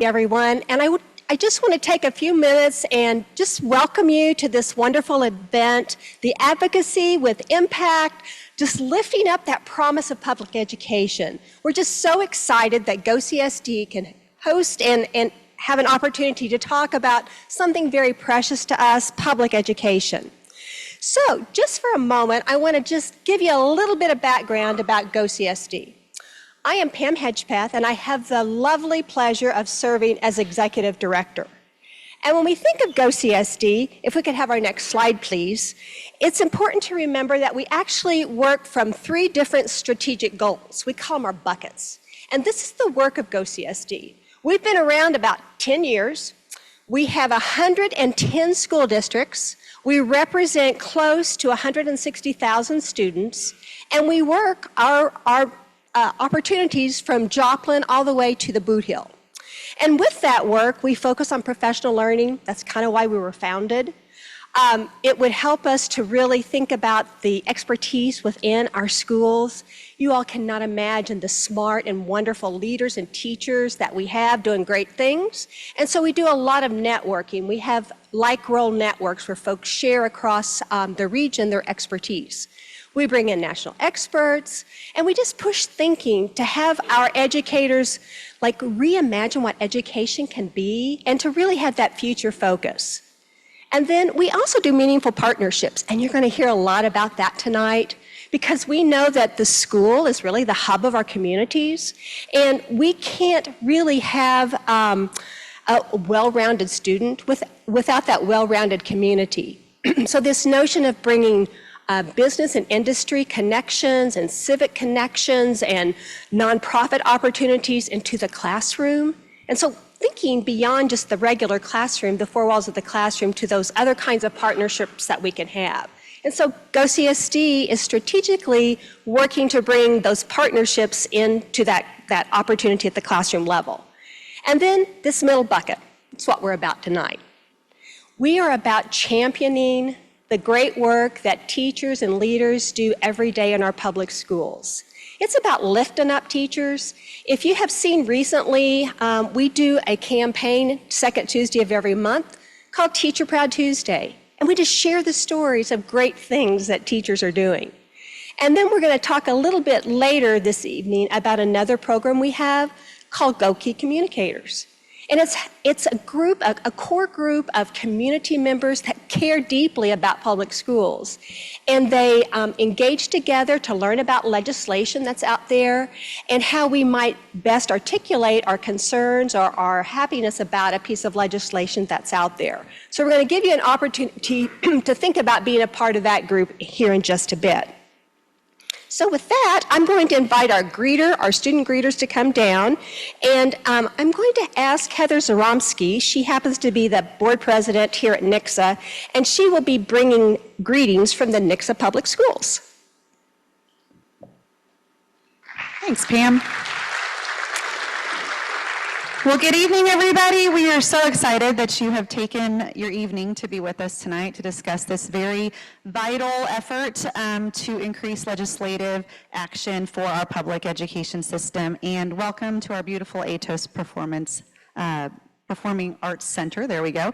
Everyone, and I just want to take a few minutes and just welcome you to this wonderful event, the Advocacy with Impact, just lifting up that promise of public education. We're just so excited that GOCSD can host and have an opportunity to talk about something very precious to us, public education. So just for a moment, I want to just give you a little bit of background about GOCSD. I am Pam Hedgepeth, and I have the lovely pleasure of serving as Executive Director. And when we think of GOCSD, if we could have our next slide, please, it's important to remember that we actually work from 3 different strategic goals. We call them our buckets. And this is the work of GOCSD. We've been around about 10 years. We have 110 school districts. We represent close to 160,000 students, and we work our opportunities from Joplin all the way to the Boot Hill. And with that work, we focus on professional learning. That's kind of why we were founded. It would help us to really think about the expertise within our schools. You all cannot imagine the smart and wonderful leaders and teachers that we have doing great things. And so we do a lot of networking. We have like-role networks where folks share across the region their expertise. We bring in national experts, and we just push thinking to have our educators like reimagine what education can be and to really have that future focus. And then we also do meaningful partnerships, and you're going to hear a lot about that tonight because we know that the school is really the hub of our communities, and we can't really have a well-rounded student without that well-rounded community. So this notion of bringing business and industry connections and civic connections and nonprofit opportunities into the classroom. And so thinking beyond just the regular classroom, the 4 walls of the classroom, to those other kinds of partnerships that we can have. And so GOCSD is strategically working to bring those partnerships into that opportunity at the classroom level. And then this middle bucket, it's what we're about tonight. We are about championing the great work that teachers and leaders do every day in our public schools. It's about lifting up teachers. If you have seen recently, we do a campaign, second Tuesday of every month, called Teacher Proud Tuesday. And we just share the stories of great things that teachers are doing. And then we're going to talk a little bit later this evening about another program we have called Go Key Communicators. And it's a core group of community members that care deeply about public schools. And they engage together to learn about legislation that's out there and how we might best articulate our concerns or our happiness about a piece of legislation that's out there. So we're going to give you an opportunity to think about being a part of that group here in just a bit. So with that, I'm going to invite our student greeters to come down, and I'm going to ask Heather Zaromsky. She happens to be the board president here at Nixa, and she will be bringing greetings from the Nixa Public Schools. Thanks, Pam. Well, good evening, everybody. We are so excited that you have taken your evening to be with us tonight to discuss this very vital effort to increase legislative action for our public education system. And welcome to our beautiful ATOS Performing Arts Center. There we go.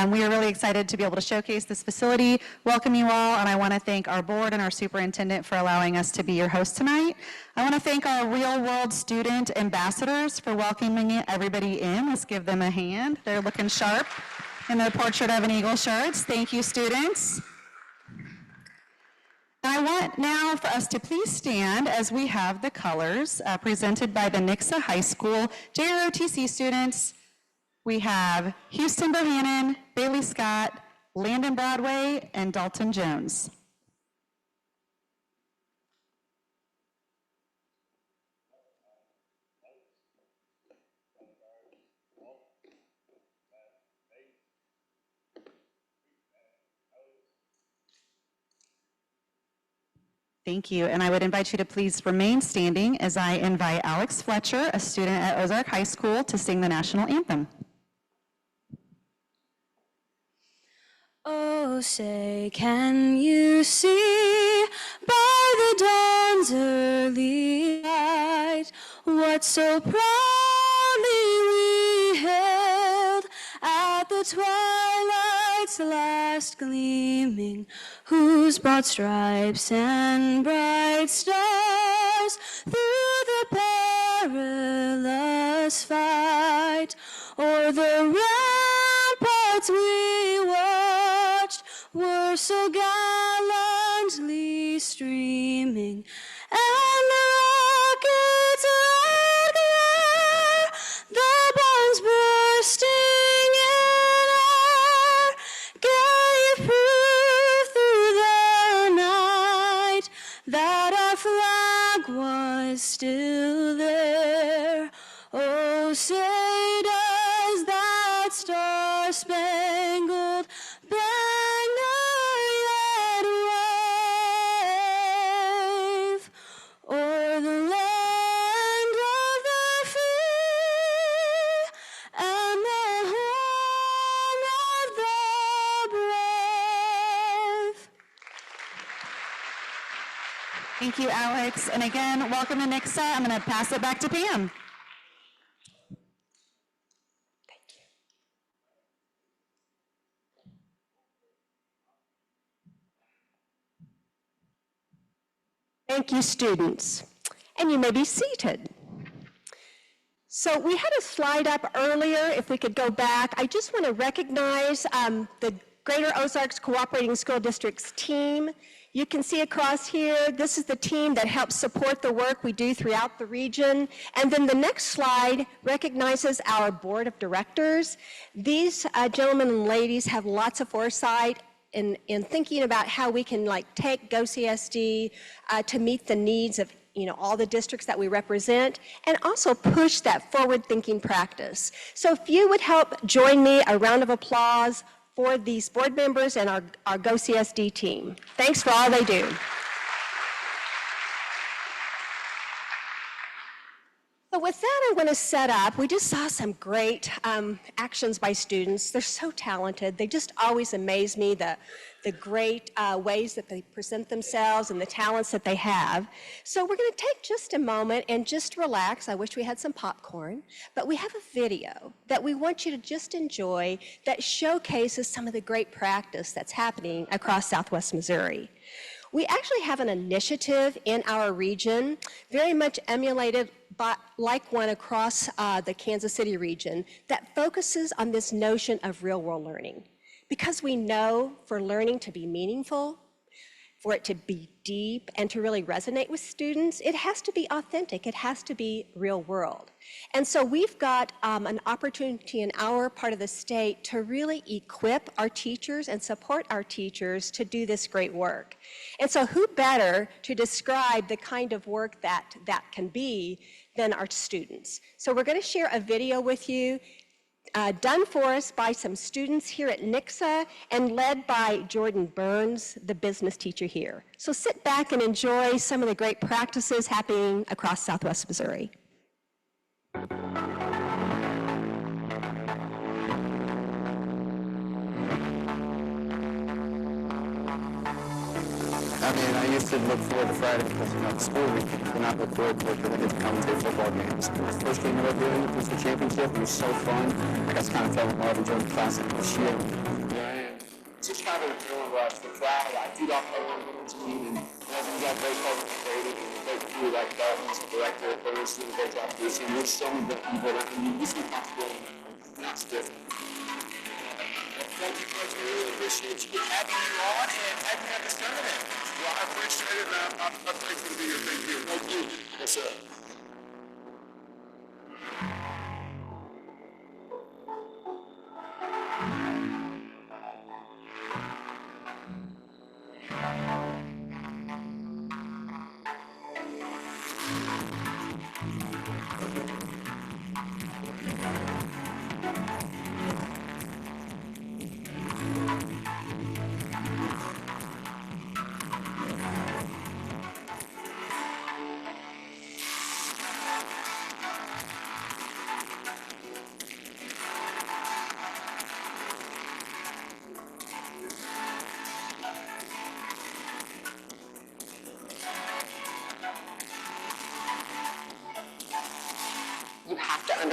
We are really excited to be able to showcase this facility, welcome you all, and I want to thank our board and our superintendent for allowing us to be your host tonight. I want to thank our real world student ambassadors for welcoming everybody in. Let's give them a hand. They're looking sharp in their Portrait of an Eagle shirts. Thank you, students. I want now for us to please stand as we have the colors presented by the Nixa High School JROTC students. We have Houston Bohannon, Bailey Scott, Landon Broadway, and Dalton Jones. Thank you, and I would invite you to please remain standing as I invite Alex Fletcher, a student at Ozark High School, to sing the national anthem. Oh, say, can you see by the dawn's early light what so proudly we hailed the twilight's last gleaming, whose broad stripes and bright stars through the perilous fight o'er the ramparts we watched were so gallantly streaming, and the rockets red glare, the bombs bursting in air, gave proof through the night that our flag was still there. Oh, say does that star-spangled banner yet wave o'er the land of the free and the home of the brave? Thank you, Alex. And again, welcome to Nixa. I'm going to pass it back to Pam. Thank you, students. And you may be seated. So we had a slide up earlier, if we could go back. I just want to recognize the Greater Ozarks Cooperating School District's team. You can see across here, this is the team that helps support the work we do throughout the region. And then the next slide recognizes our board of directors. These gentlemen and ladies have lots of foresight in thinking about how we can take GOCSD to meet the needs of all the districts that we represent, and also push that forward-thinking practice. So if you would help join me, a round of applause for these board members and our GOCSD team. Thanks for all they do. So with that, I want to set up, we just saw some great actions by students. They're so talented. They just always amaze me, the great ways that they present themselves and the talents that they have. So we're going to take just a moment and just relax. I wish we had some popcorn, but we have a video that we want you to just enjoy that showcases some of the great practice that's happening across Southwest Missouri. We actually have an initiative in our region, very much emulated like one across the Kansas City region, that focuses on this notion of real-world learning. Because we know for learning to be meaningful, for it to be deep and to really resonate with students, it has to be authentic, it has to be real world. And so we've got an opportunity in our part of the state to really equip our teachers and support our teachers to do this great work. And so who better to describe the kind of work that can be than our students. So we're going to share a video with you done for us by some students here at Nixa and led by Jordan Burns, the business teacher here. So sit back and enjoy some of the great practices happening across Southwest Missouri. I mean, I used to look forward to Friday because, the school week, and not look forward to it because I get to commentate football games. It was the first game I ever doing, it was the championship. It was so fun. I just kind of fell in love and joined the class this year. Here I am. It's just kind of a adrenaline rush. The crowd, I feed off everyone on the team, and we got great coaches, great crew like Dalton's director, but we're doing a great job for this team. There's so many good people that we see comfortable and that's different. Thank you, Coach. We really appreciate you having you on and having you at this tournament. Well, I appreciate it, man. I'm thankful to be here. Thank you. Thank you. Yes, sir.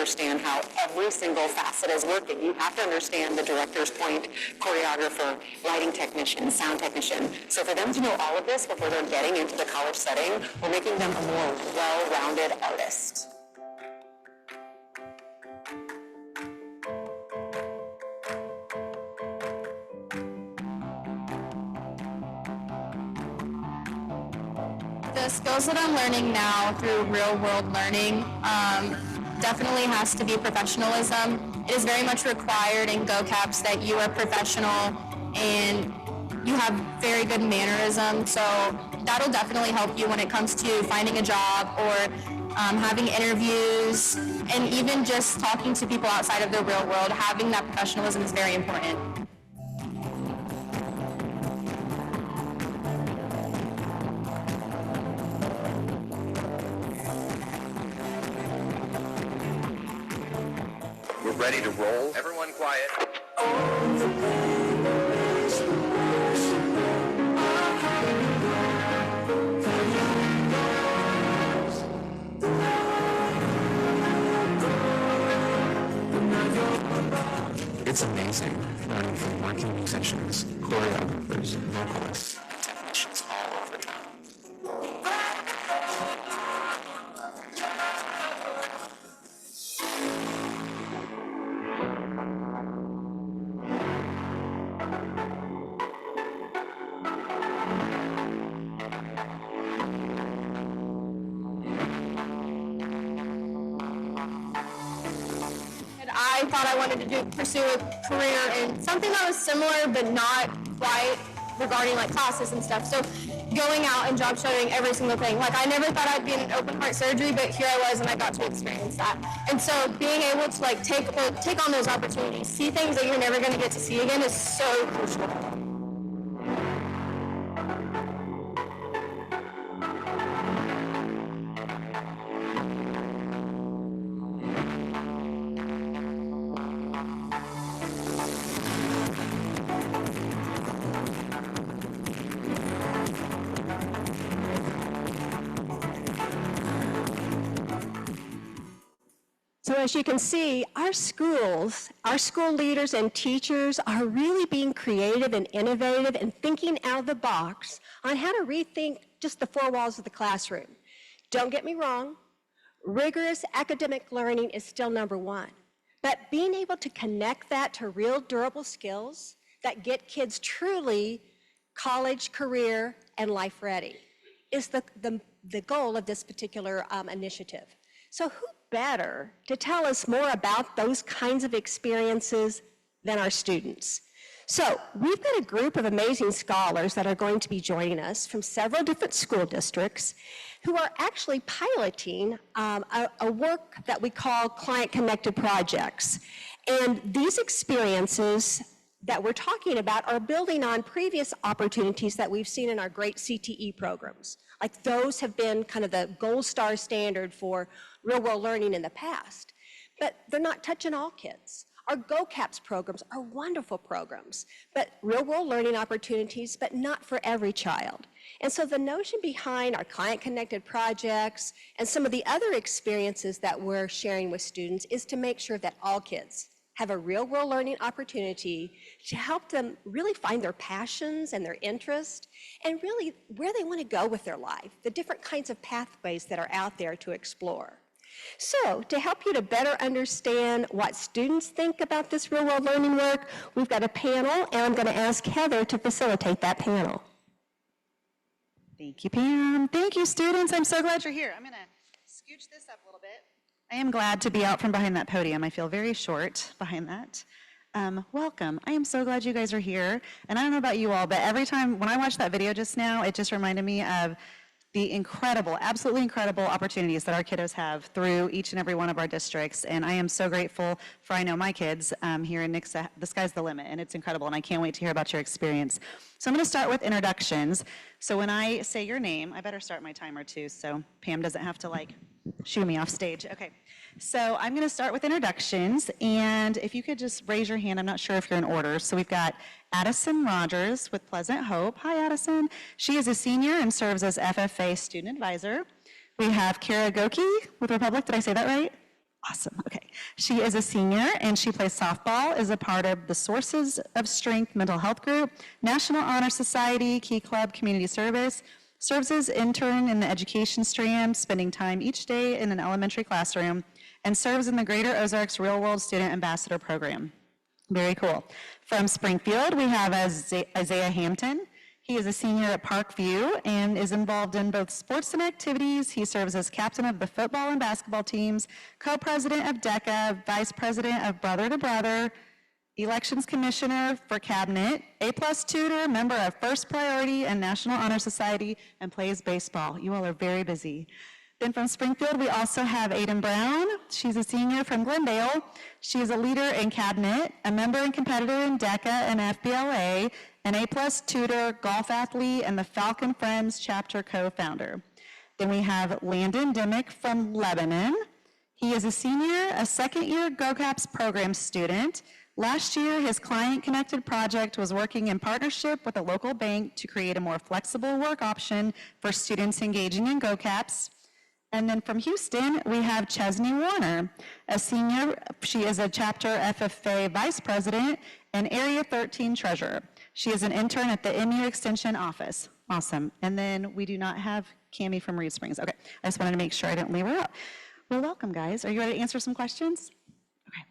understand how every single facet is working. You have to understand the director's point, choreographer, lighting technician, sound technician. So for them to know all of this before they're getting into the college setting, we're making them a more well-rounded artist. The skills that I'm learning now through real-world learning definitely has to be professionalism. It is very much required in GOCAPS that you are professional and you have very good mannerism. So that'll definitely help you when it comes to finding a job or having interviews, and even just talking to people outside of the real world. Having that professionalism is very important. We're ready to roll. Everyone quiet. It's amazing learning from working musicians, choreographers, vocalists, technicians all over town. I thought I wanted to pursue a career in something that was similar but not quite regarding like classes and stuff. So going out and job shadowing every single thing. Like I never thought I'd be in open heart surgery, but here I was and I got to experience that. And so being able to like take on those opportunities, see things that you're never going to get to see again is so crucial. So as you can see, our school leaders and teachers are really being creative and innovative and thinking out of the box on how to rethink just the four walls of the classroom. Don't get me wrong, rigorous academic learning is still number one, but being able to connect that to real durable skills that get kids truly college, career, and life ready is the goal of this particular initiative. So who better to tell us more about those kinds of experiences than our students? So we've got a group of amazing scholars that are going to be joining us from several different school districts who are actually piloting a work that we call client-connected projects. And these experiences that we're talking about are building on previous opportunities that we've seen in our great CTE programs. Like those have been kind of the gold star standard for real-world learning in the past. But they're not touching all kids. Our GOCAPS programs are wonderful programs, but real-world learning opportunities, but not for every child. And so the notion behind our client-connected projects and some of the other experiences that we're sharing with students is to make sure that all kids have a real-world learning opportunity to help them really find their passions and their interests and really where they want to go with their life, the different kinds of pathways that are out there to explore. So to help you to better understand what students think about this real-world learning work, we've got a panel, and I'm going to ask Heather to facilitate that panel. Thank you, Pam. Thank you, students. I'm so glad you're here. I'm going to scooch this up a little bit. I am glad to be out from behind that podium. I feel very short behind that. Welcome. I am so glad you guys are here. And I don't know about you all, but every time when I watched that video just now, it just reminded me of the incredible, absolutely incredible opportunities that our kiddos have through each and every one of our districts. And I am so grateful for, I know my kids here in Nixa, the sky's the limit, and it's incredible, and I can't wait to hear about your experience. So I'm going to start with introductions. So when I say your name, I better start my timer too, so Pam doesn't have to like shoo me off stage. Okay, so I'm going to start with introductions, and if you could just raise your hand, I'm not sure if you're in order. So we've got Addison Rogers with Pleasant Hope. Hi, Addison. She is a senior and serves as FFA student advisor. We have Kara Goki with Republic. Did I say that right? Awesome, okay. She is a senior and she plays softball, is a part of the Sources of Strength mental health group, National Honor Society, Key Club Community Service, serves as intern in the education stream, spending time each day in an elementary classroom, and serves in the Greater Ozarks Real World Student Ambassador Program. Very cool. From Springfield, we have Isaiah Hampton. He is a senior at Parkview and is involved in both sports and activities. He serves as captain of the football and basketball teams, co-president of DECA, vice president of Brother to Brother, elections commissioner for cabinet, A+ tutor, member of First Priority and National Honor Society, and plays baseball. You all are very busy. Then from Springfield, we also have Aiden Brown. She's a senior from Glendale. She is a leader in cabinet, a member and competitor in DECA and FBLA, an A+ tutor, golf athlete, and the Falcon Friends chapter co-founder. Then we have Landon Dimmick from Lebanon. He is a senior, a second-year GOCAPS program student. Last year, his client-connected project was working in partnership with a local bank to create a more flexible work option for students engaging in GOCAPS. And then from Houston, we have Chesney Warner, a senior. She is a chapter FFA vice president and Area 13 treasurer. She is an intern at the MU Extension office. Awesome. And then we do not have Cammie from Reed Springs. Okay, I just wanted to make sure I didn't leave her out. Well, welcome, guys. Are you ready to answer some questions? Okay.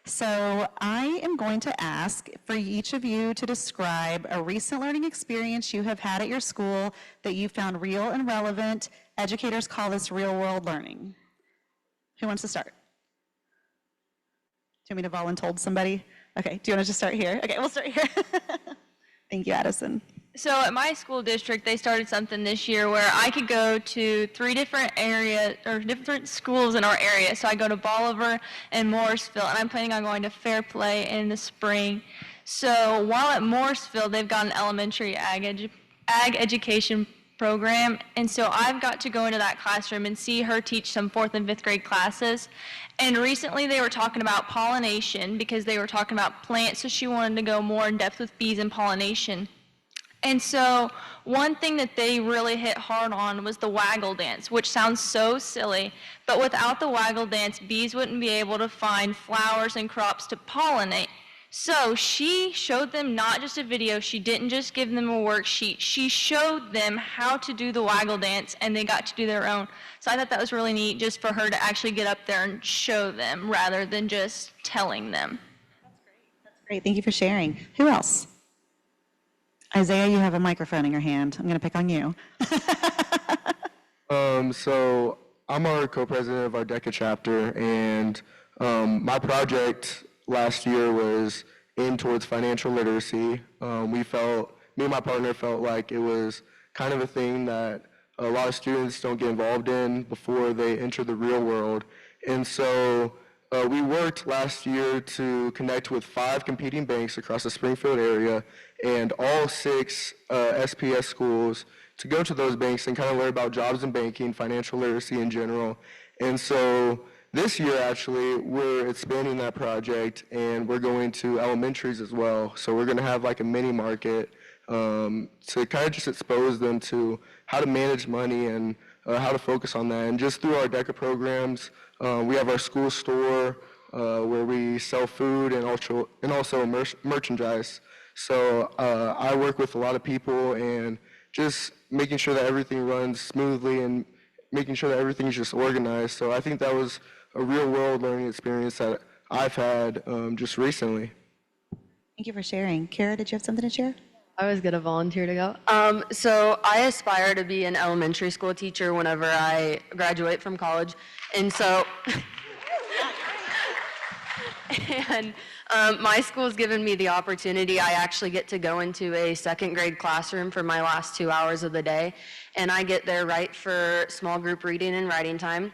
So I am going to ask for each of you to describe a recent learning experience you have had at your school that you found real and relevant. Educators call this real-world learning. Who wants to start? Do you want me to volunteer somebody? Okay, do you want to just start here? Okay, we'll start here. Thank you, Addison. So at my school district, they started something this year where I could go to 3 different areas or different schools in our area. So I go to Bolivar and Morrisville, and I'm planning on going to Fairplay in the spring. So while at Morrisville, they've got an elementary ag education program, and so I've got to go into that classroom and see her teach some 4th and 5th grade classes. And recently they were talking about pollination because they were talking about plants, so she wanted to go more in depth with bees and pollination. And so one thing that they really hit hard on was the waggle dance, which sounds so silly, but without the waggle dance, bees wouldn't be able to find flowers and crops to pollinate. So she showed them not just a video, she didn't just give them a worksheet, she showed them how to do the waggle dance, and they got to do their own. So I thought that was really neat just for her to actually get up there and show them rather than just telling them. That's great, thank you for sharing. Who else? Isaiah, you have a microphone in your hand. I'm going to pick on you. So I'm our co-president of our DECA chapter, and my project last year was aimed towards financial literacy. Me and my partner felt like it was kind of a thing that a lot of students don't get involved in before they enter the real world. And so we worked last year to connect with 5 competing banks across the Springfield area and all 6 SPS schools to go to those banks and kind of learn about jobs in banking, financial literacy in general. And so this year, actually, we're expanding that project, and we're going to elementaries as well. So we're going to have like a mini market to kind of just expose them to how to manage money and how to focus on that. And just through our DECA programs, we have our school store where we sell food and also merchandise. So I work with a lot of people and just making sure that everything runs smoothly and making sure that everything's just organized. So I think that was a real-world learning experience that I've had just recently. Thank you for sharing. Kara, did you have something to share? I was going to volunteer to go. So I aspire to be an elementary school teacher whenever I graduate from college. And so, my school's given me the opportunity. I actually get to go into a 2nd grade classroom for my last 2 hours of the day. And I get there right for small group reading and writing time.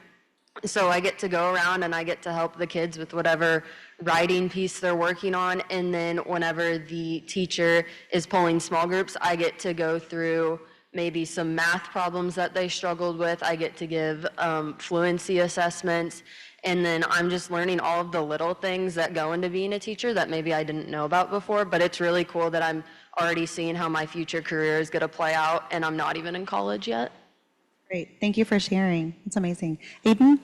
So I get to go around and I get to help the kids with whatever writing piece they're working on. And then whenever the teacher is pulling small groups, I get to go through maybe some math problems that they struggled with. I get to give fluency assessments. And then I'm just learning all of the little things that go into being a teacher that maybe I didn't know about before. But it's really cool that I'm already seeing how my future career is going to play out, and I'm not even in college yet. Great. Thank you for sharing. It's amazing. Aiden?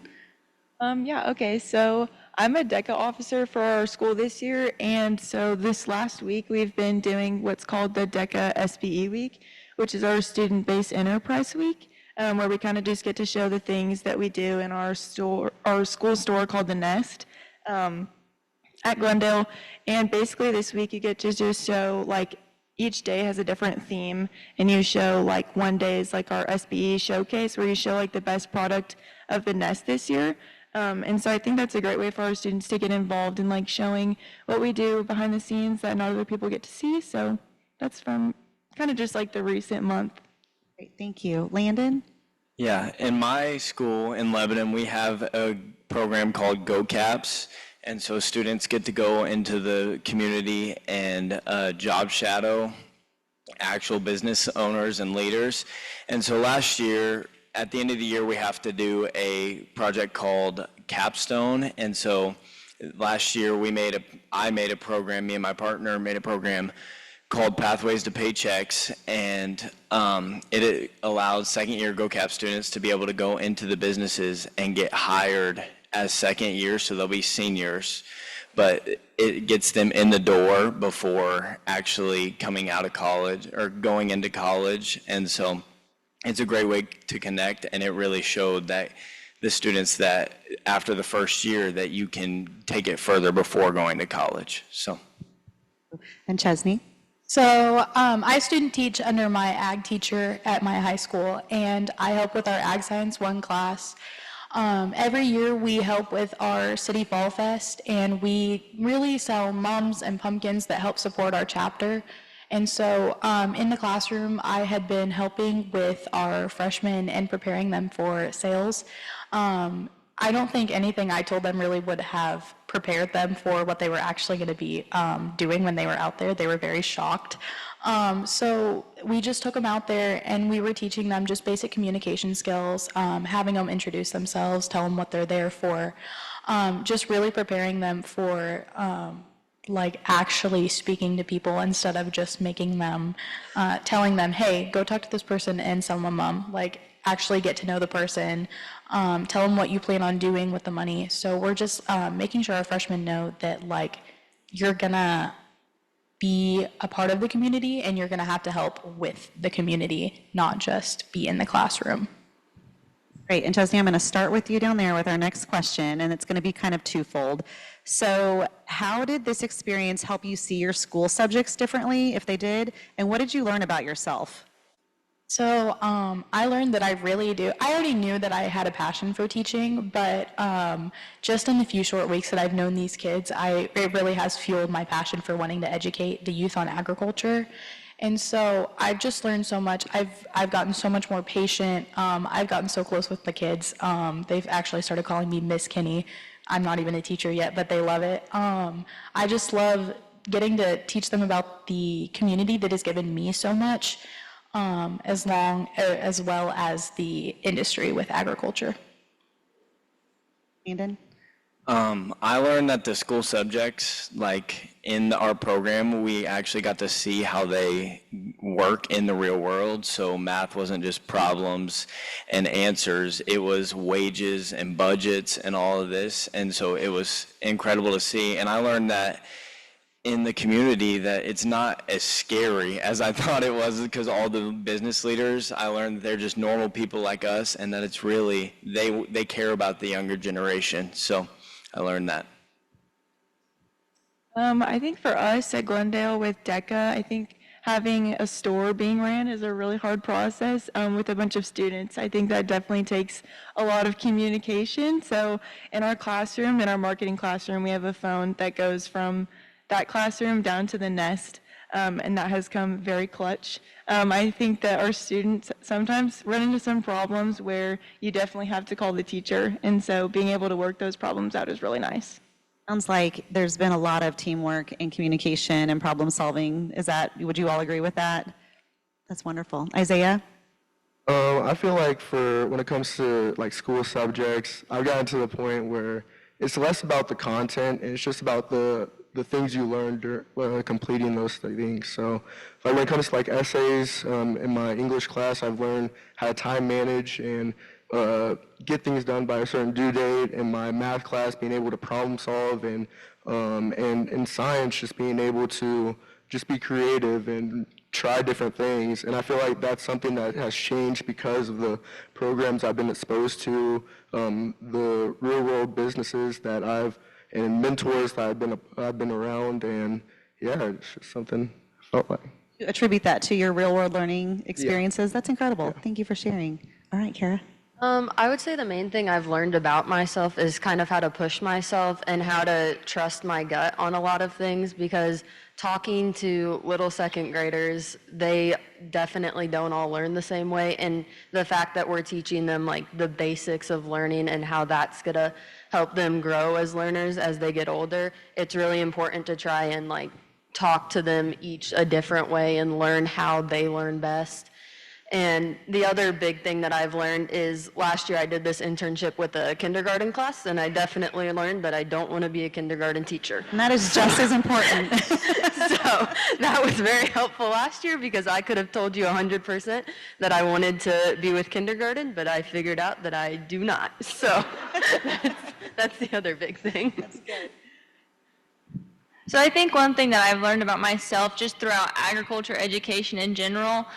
Yeah, okay. So I'm a DECA officer for our school this year, and so this last week we've been doing what's called the DECA SBE Week, which is our student-based enterprise week, where we kind of just get to show the things that we do in our store, our school store called the Nest. At Glendale, and basically this week you get to just show, like, each day has a different theme, and you show, like, one day is like our SBE showcase where you show like the best product of the Nest this year. And so I think that's a great way for our students to get involved in like showing what we do behind the scenes that not other people get to see. So that's from kind of just like the recent month. Great, thank you. Landon? Yeah, in my school in Lebanon, we have a program called GOCSD. And so students get to go into the community and job shadow actual business owners and leaders. And so last year, at the end of the year, we have to do a project called Capstone. And so last year, I made a program, me and my partner made a program called Pathways to Paychecks, and it allows second-year GoCap students to be able to go into the businesses and get hired as second years, so they'll be seniors, but it gets them in the door before actually coming out of college or going into college. And so it's a great way to connect, and it really showed that the students that after the first year that you can take it further before going to college. So. And Chesney? So I student teach under my ag teacher at my high school, and I help with our Ag Science 1 class. Every year we help with our City Fall Fest, and we really sell mums and pumpkins that help support our chapter. And so in the classroom, I had been helping with our freshmen and preparing them for sales. I don't think anything I told them really would have prepared them for what they were actually going to be doing when they were out there. They were very shocked. So we just took them out there and we were teaching them just basic communication skills, having them introduce themselves, tell them what they're there for, just really preparing them for like actually speaking to people instead of just making them, telling them, hey, go talk to this person and sell them mom. Like actually get to know the person, tell them what you plan on doing with the money. So we're just making sure our freshmen know that like you're gonna be a part of the community and you're gonna have to help with the community, not just be in the classroom. Great, and Chesney, I'm gonna start with you down there with our next question, and it's gonna be kind of twofold. So how did this experience help you see your school subjects differently, if they did, and what did you learn about yourself? So I learned that I already knew that I had a passion for teaching, but just in the few short weeks that I've known these kids, it really has fueled my passion for wanting to educate the youth on agriculture. And so I've just learned so much. I've gotten so much more patient. I've gotten so close with the kids. They've actually started calling me Miss Kinney. I'm not even a teacher yet, but they love it. I just love getting to teach them about the community that has given me so much, as well as the industry with agriculture. Landon? I learned that the school subjects, like in our program, we actually got to see how they work in the real world. So math wasn't just problems and answers, it was wages and budgets and all of this. And so it was incredible to see. And I learned that in the community that it's not as scary as I thought it was, because all the business leaders, I learned that they're just normal people like us, and that it's really, they care about the younger generation. So I learned that. I think for us at Glendale with DECA, I think having a store being ran is a really hard process with a bunch of students. I think that definitely takes a lot of communication. So in our classroom, in our marketing classroom, we have a phone that goes from that classroom down to the Nest, and that has come very clutch. I think that our students sometimes run into some problems where you definitely have to call the teacher, and so being able to work those problems out is really nice. Sounds like there's been a lot of teamwork and communication and problem solving. Would you all agree with that? That's wonderful. Isaiah? I feel like when it comes to like school subjects, I've gotten to the point where it's less about the content and it's just about the things you learned completing those things. So like when it comes to like essays, in my English class, I've learned how to time manage and get things done by a certain due date. In my math class, being able to problem solve, and in science, just being able to just be creative and try different things. And I feel like that's something that has changed because of the programs I've been exposed to, the real world businesses that and mentors that I've been around, and yeah, it's just something I felt like. Attribute that to your real world learning experiences. That's incredible. Thank you for sharing. All right, Kara. I would say the main thing I've learned about myself is kind of how to push myself and how to trust my gut on a lot of things, because talking to little second graders, they definitely don't all learn the same way. And the fact that we're teaching them like the basics of learning and how that's gonna help them grow as learners as they get older, it's really important to try and like talk to them each a different way and learn how they learn best. And the other big thing that I've learned is last year I did this internship with a kindergarten class, and I definitely learned that I don't want to be a kindergarten teacher. And that is just as important. So that was very helpful last year, because I could have told you 100% that I wanted to be with kindergarten, but I figured out that I do not. So that's the other big thing. That's good. So I think one thing that I've learned about myself just throughout agriculture education in general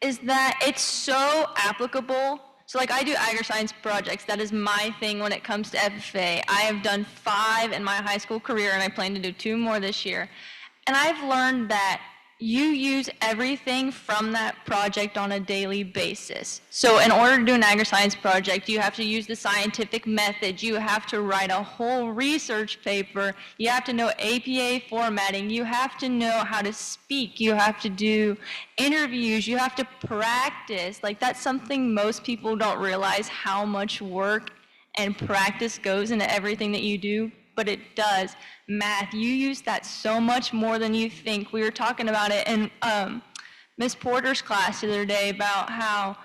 is that it's so applicable. So like I do agri-science projects. That is my thing when it comes to FFA. I have done 5 in my high school career, and I plan to do 2 more this year. And I've learned that you use everything from that project on a daily basis. So in order to do an agri-science project, you have to use the scientific method. You have to write a whole research paper. You have to know APA formatting. You have to know how to speak. You have to do interviews. You have to practice. Like that's something most people don't realize, how much work and practice goes into everything that you do, but it does. Math, you use that so much more than you think. We were talking about it in Miss Porter's class the other day about how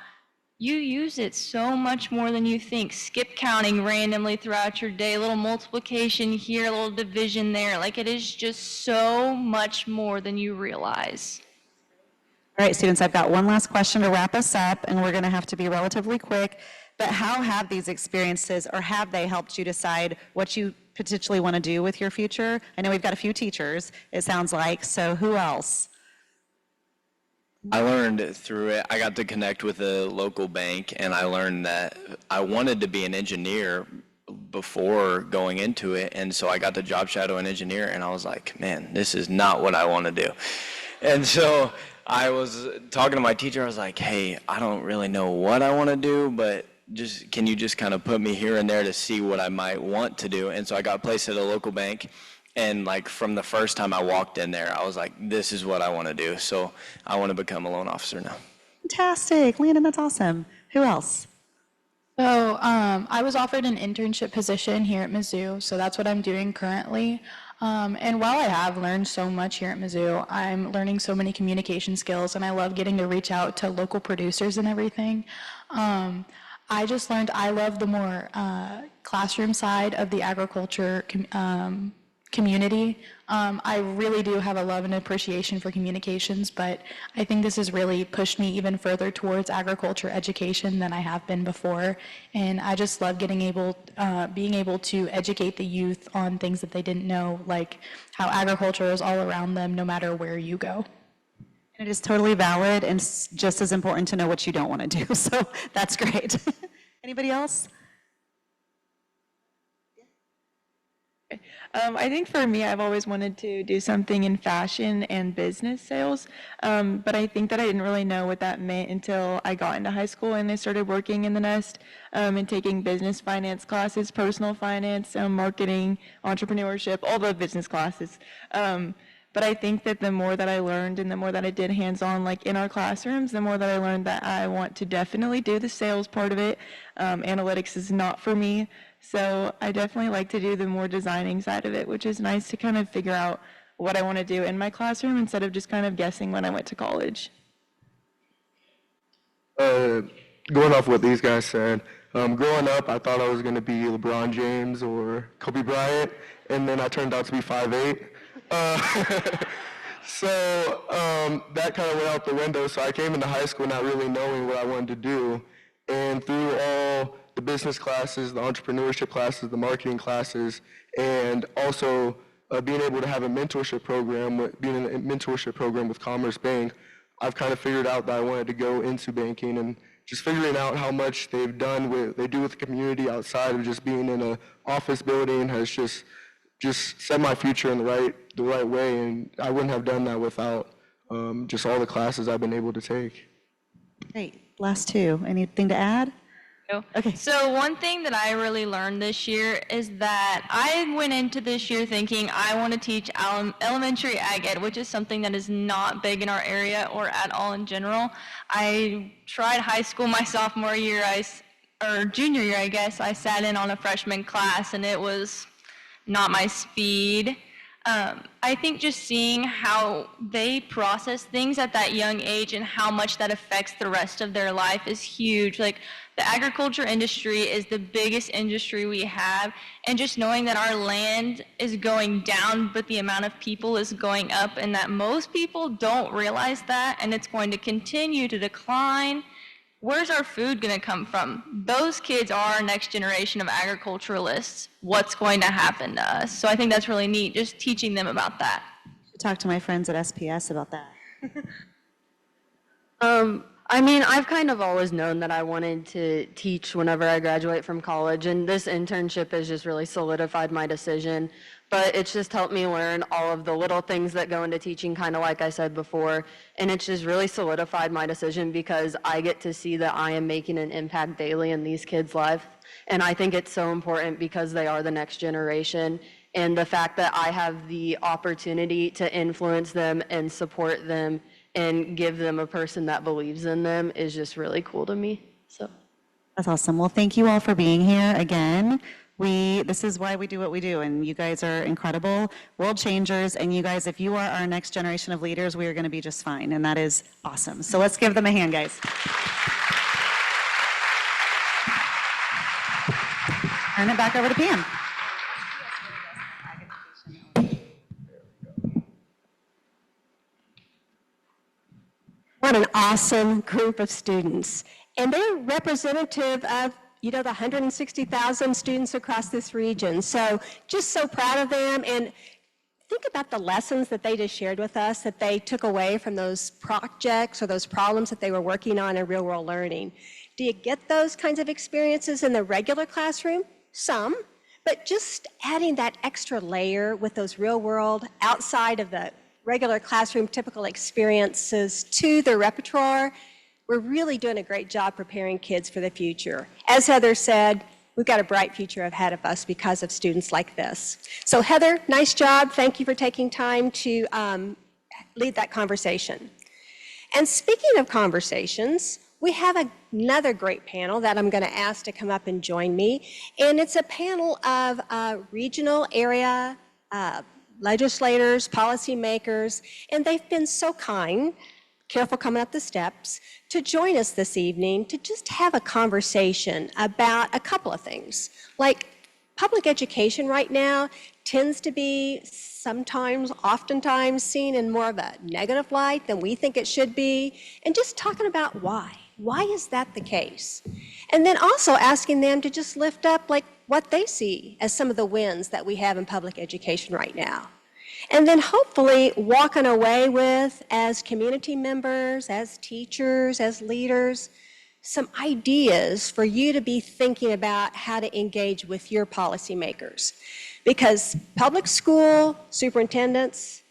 you use it so much more than you think. Skip counting randomly throughout your day, a little multiplication here, a little division there. Like it is just so much more than you realize. All right, students, I've got one last question to wrap us up, and we're going to have to be relatively quick. But how have these experiences, or have they helped you decide what you potentially want to do with your future? I know we've got a few teachers, it sounds like, so who else? I learned through it, I got to connect with a local bank, and I learned that I wanted to be an engineer before going into it, and so I got to job shadow an engineer, and I was like, man, this is not what I want to do. And so I was talking to my teacher, I was like, hey, I don't really know what I want to do, but can you just kind of put me here and there to see what I might want to do? And so I got placed at a local bank, and like from the first time I walked in there, I was like, this is what I want to do. So I want to become a loan officer now. Fantastic, Landon, that's awesome. Who else? So I was offered an internship position here at Mizzou, so that's what I'm doing currently. And while I have learned so much here at Mizzou, I'm learning so many communication skills, and I love getting to reach out to local producers and everything. I just learned I love the more classroom side of the agriculture community. I really do have a love and appreciation for communications, but I think this has really pushed me even further towards agriculture education than I have been before. And I just love being able to educate the youth on things that they didn't know, like how agriculture is all around them no matter where you go. And it is totally valid, and just as important to know what you don't want to do. So that's great. Anybody else? I think for me, I've always wanted to do something in fashion and business sales, but I think that I didn't really know what that meant until I got into high school and I started working in the nest and taking business finance classes, personal finance, marketing, entrepreneurship, all the business classes. But I think that the more that I learned and the more that I did hands-on, like in our classrooms, the more that I learned that I want to definitely do the sales part of it. Analytics is not for me. So I definitely like to do the more designing side of it, which is nice to kind of figure out what I want to do in my classroom instead of just kind of guessing when I went to college. Going off what these guys said, growing up, I thought I was going to be LeBron James or Kobe Bryant, and then I turned out to be 5'8". So that kind of went out the window. So I came into high school not really knowing what I wanted to do. And through all the business classes, the entrepreneurship classes, the marketing classes, and also being able to have a mentorship program, being in a mentorship program with Commerce Bank, I've kind of figured out that I wanted to go into banking, and just figuring out how much they do with the community outside of just being in an office building has just set my future in the right way, and I wouldn't have done that without just all the classes I've been able to take. Great. Last two. Anything to add? Okay. So one thing that I really learned this year is that I went into this year thinking I want to teach elementary ag ed, which is something that is not big in our area or at all in general. I tried high school my sophomore year, or junior year, I guess. I sat in on a freshman class and it was not my speed. I think just seeing how they process things at that young age and how much that affects the rest of their life is huge. Like, the agriculture industry is the biggest industry we have, and just knowing that our land is going down, but the amount of people is going up, and that most people don't realize that, and it's going to continue to decline. Where's our food going to come from? Those kids are our next generation of agriculturalists. What's going to happen to us? So I think that's really neat, just teaching them about that. Talk to my friends at SPS about that. I mean, I've kind of always known that I wanted to teach whenever I graduate from college, and this internship has just really solidified my decision. But it's just helped me learn all of the little things that go into teaching, kind of like I said before, and it's just really solidified my decision because I get to see that I am making an impact daily in these kids' lives. And I think it's so important because they are the next generation, and the fact that I have the opportunity to influence them and support them and give them a person that believes in them is just really cool to me. So That's awesome. Well, thank you all for being here again. This is why we do what we do, and you guys are incredible world changers, and you guys, if you are our next generation of leaders, we are going to be just fine, and that is awesome. So let's give them a hand, guys. Turn it back over to Pam. What an awesome group of students. And they're representative of, the 160,000 students across this region. So just so proud of them. And think about the lessons that they just shared with us that they took away from those projects or those problems that they were working on in real world learning. Do you get those kinds of experiences in the regular classroom? Some. But just adding that extra layer with those real world outside of the regular classroom typical experiences to their repertoire, we're really doing a great job preparing kids for the future. As Heather said, we've got a bright future ahead of us because of students like this. So Heather, nice job. Thank you for taking time to lead that conversation. And speaking of conversations, we have another great panel that I'm going to ask to come up and join me. And it's a panel of regional area legislators, policymakers, and they've been so kind, careful coming up the steps, to join us this evening to just have a conversation about a couple of things. Like, public education right now tends to be oftentimes seen in more of a negative light than we think it should be, and just talking about why. Why is that the case? And then also asking them to just lift up what they see as some of the wins that we have in public education right now. And then hopefully walking away with, as community members, as teachers, as leaders, some ideas for you to be thinking about how to engage with your policymakers. Because public school superintendents,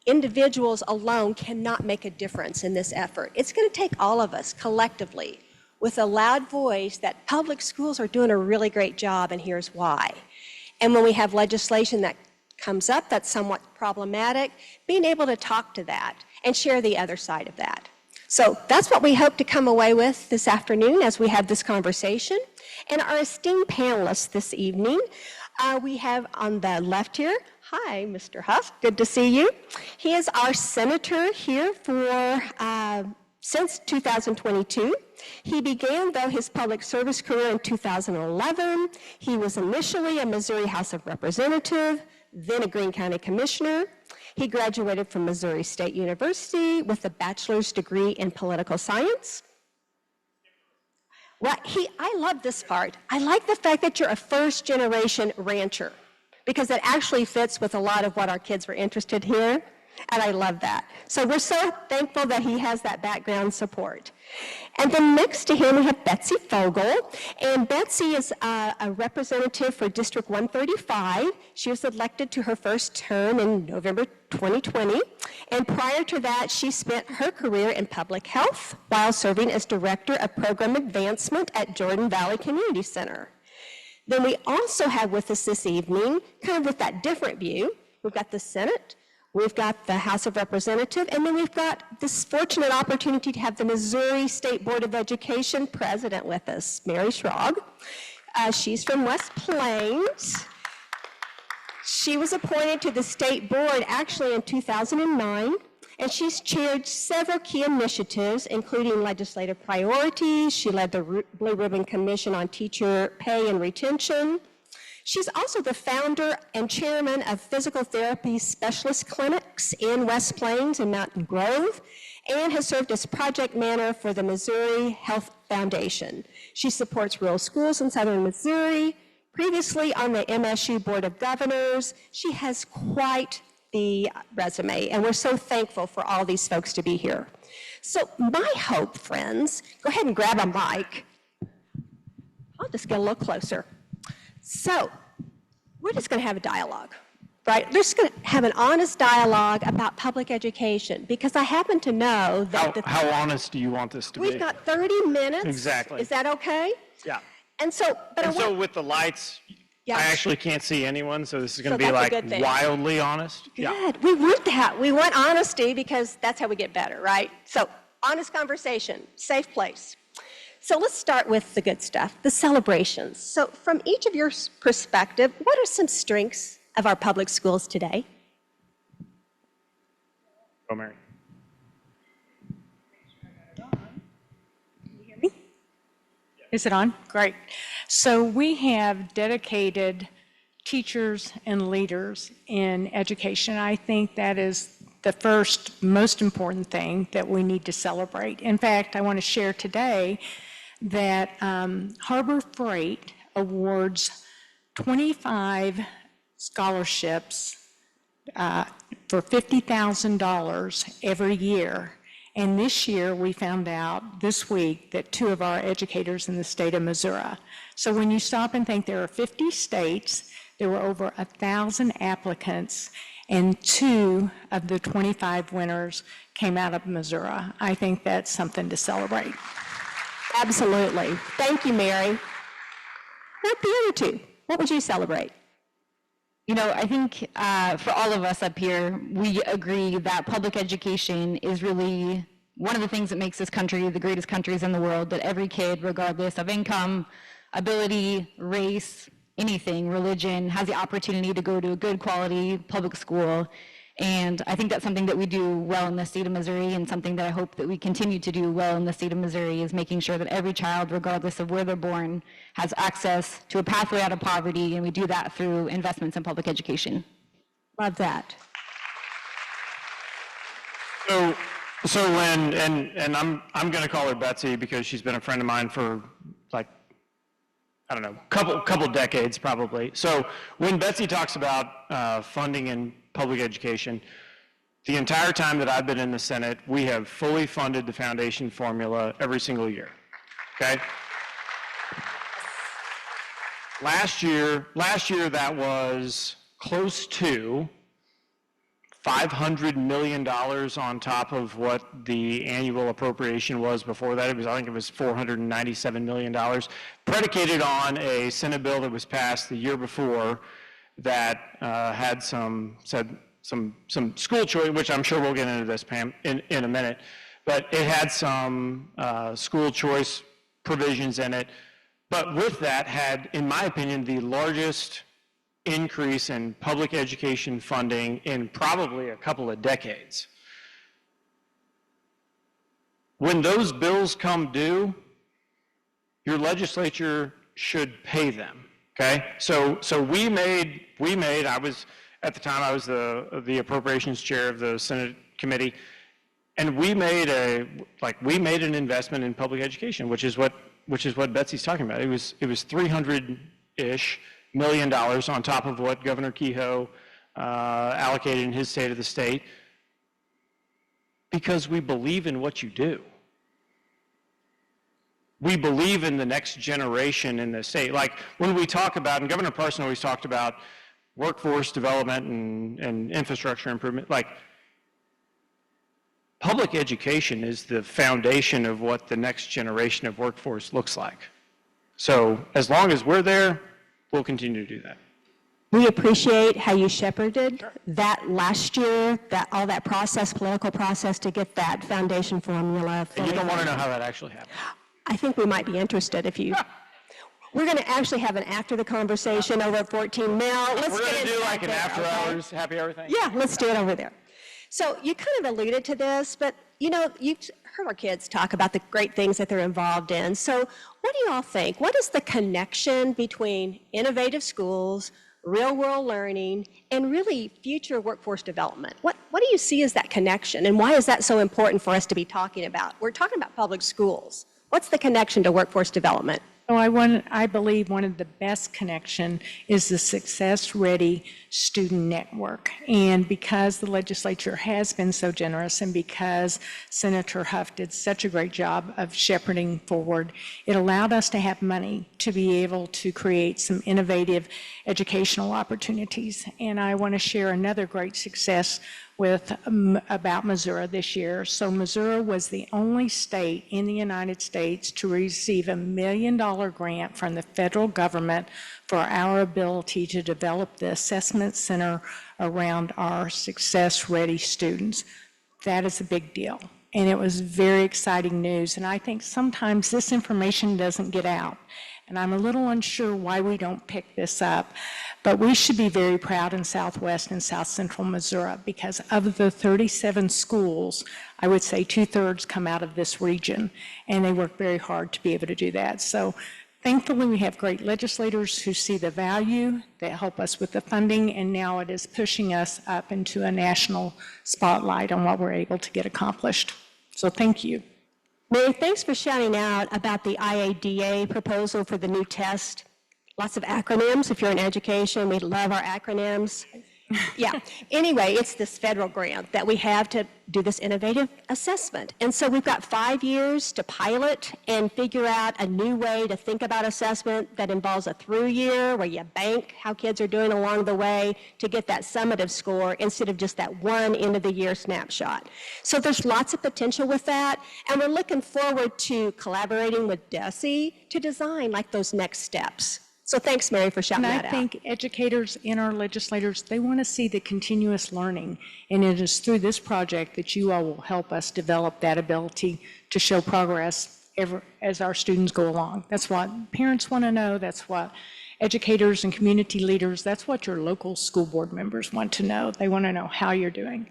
individuals alone cannot make a difference in this effort. It's going to take all of us collectively with a loud voice that public schools are doing a really great job and here's why. And when we have legislation that comes up that's somewhat problematic, being able to talk to that and share the other side of that. So that's what we hope to come away with this afternoon as we have this conversation. And our esteemed panelists this evening, we have on the left here, hi, Mr. Hough, good to see you. He is our senator here for since 2022. He began, though, his public service career in 2011. He was initially a Missouri House of Representative, then a Greene County Commissioner. He graduated from Missouri State University with a bachelor's degree in political science. Well, I love this part. I like the fact that you're a first-generation rancher because it actually fits with a lot of what our kids were interested here, and I love that. So we're so thankful that he has that background support. And then next to him, we have Betsy Fogle, and Betsy is a representative for District 135. She was elected to her first term in November 2020, and prior to that, she spent her career in public health while serving as Director of Program Advancement at Jordan Valley Community Center. Then we also have with us this evening, kind of with that different view, we've got the Senate, we've got the House of Representatives, and then we've got this fortunate opportunity to have the Missouri State Board of Education president with us, Mary Schrag. She's from West Plains. She was appointed to the state board actually in 2009, and she's chaired several key initiatives, including legislative priorities. She led the Blue Ribbon Commission on Teacher Pay and Retention. She's also the founder and chairman of physical therapy specialist clinics in West Plains and Mountain Grove, and has served as project manager for the Missouri Health Foundation. She supports rural schools in southern Missouri. Previously on the MSU Board of Governors, she has quite the resume, and we're so thankful for all these folks to be here. So my hope, friends, go ahead and grab a mic. I'll just get a little closer. So we're just going to have a dialogue, right? We're just going to have an honest dialogue about public education, because I happen to know that how honest do you want this to be? we've got 30 minutes. Exactly. Is that okay? Yeah. And so, but And so with the lights, Yeah. I actually can't see anyone, so this is going So to be that's a like good thing. wildly honest. Yeah. Good. We want that. We want honesty because that's how we get better, right? So honest conversation, safe place. So let's start with the good stuff, the celebrations. So from each of your perspective, what are some strengths of our public schools today? Go, Mary. Is it on? Great. So we have dedicated teachers and leaders in education. I think that is the first most important thing that we need to celebrate. In fact, I want to share today that Harbor Freight awards 25 scholarships for $50,000 every year. And this year, we found out this week that 2 of our educators in the state of Missouri. So when you stop and think there are 50 states, there were over 1,000 applicants, and 2 of the 25 winners came out of Missouri. I think that's something to celebrate. Absolutely. Thank you, Mary. What the other 2? What would you celebrate? You know, I think for all of us up here, we agree that public education is really one of the things that makes this country the greatest countries in the world, that every kid, regardless of income, ability, race, anything, religion, has the opportunity to go to a good quality public school. And I think that's something that we do well in the state of Missouri, and something that I hope that we continue to do well in the state of Missouri is making sure that every child, regardless of where they're born, has access to a pathway out of poverty, and we do that through investments in public education. Love that. So when, and I'm going to call her Betsy because she's been a friend of mine for like, I don't know, couple decades probably. So when Betsy talks about funding in public education, the entire time that I've been in the Senate, we have fully funded the foundation formula every single year, okay? Last year that was close to $500 million on top of what the annual appropriation was before that. I think it was $497 million, predicated on a Senate bill that was passed the year before that had some school choice, which I'm sure we'll get into this, Pam, in a minute, but it had some school choice provisions in it, but with that had, in my opinion, the largest increase in public education funding in probably a couple of decades. When those bills come due, your legislature should pay them, okay? So we made, at the time I was the appropriations chair of the Senate committee, And we made an investment in public education, which is what Betsy's talking about. It was $300-ish million on top of what Governor Hough allocated in his State of the State, because we believe in what you do. We believe in the next generation in the state. Like when we talk about, and Governor Parson always talked about workforce development and infrastructure improvement, like public education is the foundation of what the next generation of workforce looks like. So as long as we're there, we'll continue to do that. We appreciate how you shepherded that last year, all that process, political process to get that foundation formula. And you don't want to know how that actually happened. I think we might be interested if you. We're going to actually have an after the conversation over at 14 Mill. We're going to do like an after hours happy hour thing. Yeah, let's do it over there. So you kind of alluded to this, but you know, you've heard our kids talk about the great things that they're involved in. So what do you all think? What is the connection between innovative schools, real world learning, and really future workforce development? What do you see as that connection, and why is that so important for us to be talking about? We're talking about public schools. What's the connection to workforce development? So I believe one of the best connection is the Success Ready Student Network. And because the legislature has been so generous and because Senator Hough did such a great job of shepherding forward, it allowed us to have money to be able to create some innovative educational opportunities. And I want to share another great success about Missouri this year. So Missouri was the only state in the United States to receive $1 million grant from the federal government for our ability to develop the assessment center around our Success Ready students. That is a big deal. And it was very exciting news. And I think sometimes this information doesn't get out. And I'm a little unsure why we don't pick this up. But we should be very proud in Southwest and South Central Missouri, because of the 37 schools, I would say 2/3 come out of this region, and they work very hard to be able to do that. So thankfully, we have great legislators who see the value, that help us with the funding, and now it is pushing us up into a national spotlight on what we're able to get accomplished. So thank you. Mary, thanks for shouting out about the IADA proposal for the new test. Lots of acronyms. If you're in education, we love our acronyms. Yeah. Anyway, it's this federal grant that we have to do this innovative assessment. And so we've got 5 years to pilot and figure out a new way to think about assessment that involves a through year where you bank how kids are doing along the way to get that summative score instead of just that one end of the year snapshot. So there's lots of potential with that. And we're looking forward to collaborating with Betsy to design like those next steps. So thanks, Mary, for shouting that out. And I think educators and our legislators, they want to see the continuous learning. And it is through this project that you all will help us develop that ability to show progress as our students go along. That's what parents want to know. That's what educators and community leaders, that's what your local school board members want to know. They want to know how you're doing.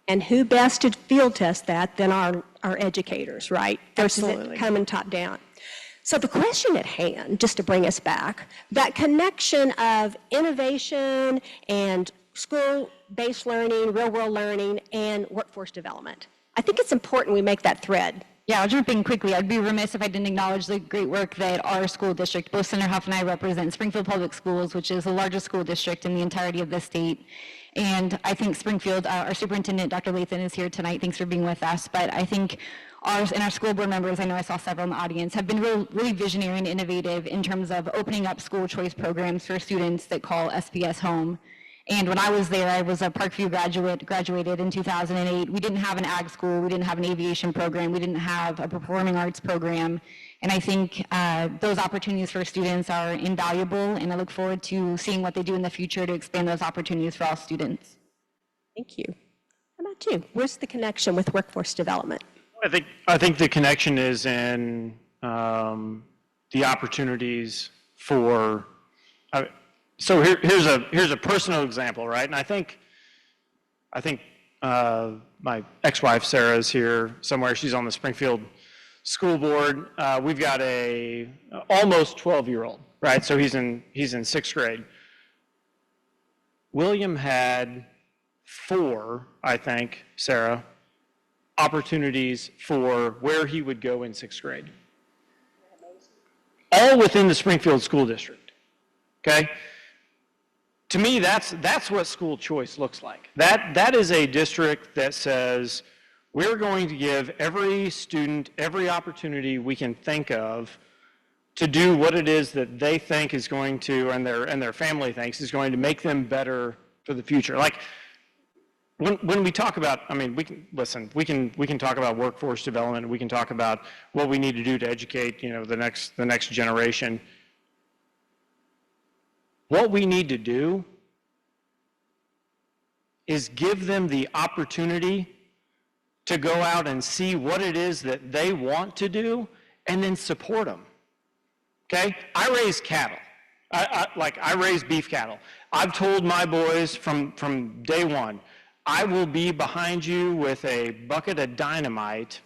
And who best to field test that than our educators, right? Versus Absolutely. it coming top down. So the question at hand, just to bring us back, that connection of innovation and school-based learning, real-world learning, and workforce development. I think it's important we make that thread. Yeah, I'll jump in quickly. I'd be remiss if I didn't acknowledge the great work that our school district, both Senator Hough and I represent Springfield Public Schools, which is the largest school district in the entirety of the state. And I think Springfield, our superintendent, Dr. Lathan, is here tonight. Thanks for being with us. But I think ours and our school board members, I know I saw several in the audience, have been really visionary and innovative in terms of opening up school choice programs for students that call SPS home. And when I was there, I was a Parkview graduated in 2008. We didn't have an ag school, we didn't have an aviation program, we didn't have a performing arts program. And I think those opportunities for students are invaluable, and I look forward to seeing what they do in the future to expand those opportunities for all students. Thank you. How about you? Where's the connection with workforce development? I think the connection is in the opportunities for. So here's a personal example, right? And I think my ex-wife Sarah is here somewhere. She's on the Springfield School Board. We've got a almost 12-year-old, right? So he's in 6th grade. William had 4, I think, Sarah, opportunities for where he would go in 6th grade. All within the Springfield School District, okay? To me, that's what school choice looks like. That is a district that says, we're going to give every student every opportunity we can think of to do what it is that they think is going to, and their family thinks is going to make them better for the future. Like, when we talk about, I mean, we can talk about workforce development, we can talk about what we need to do to educate, the next generation. What we need to do is give them the opportunity to go out and see what it is that they want to do and then support them, okay? I raise cattle. I raise beef cattle. I've told my boys from day one, I will be behind you with a bucket of dynamite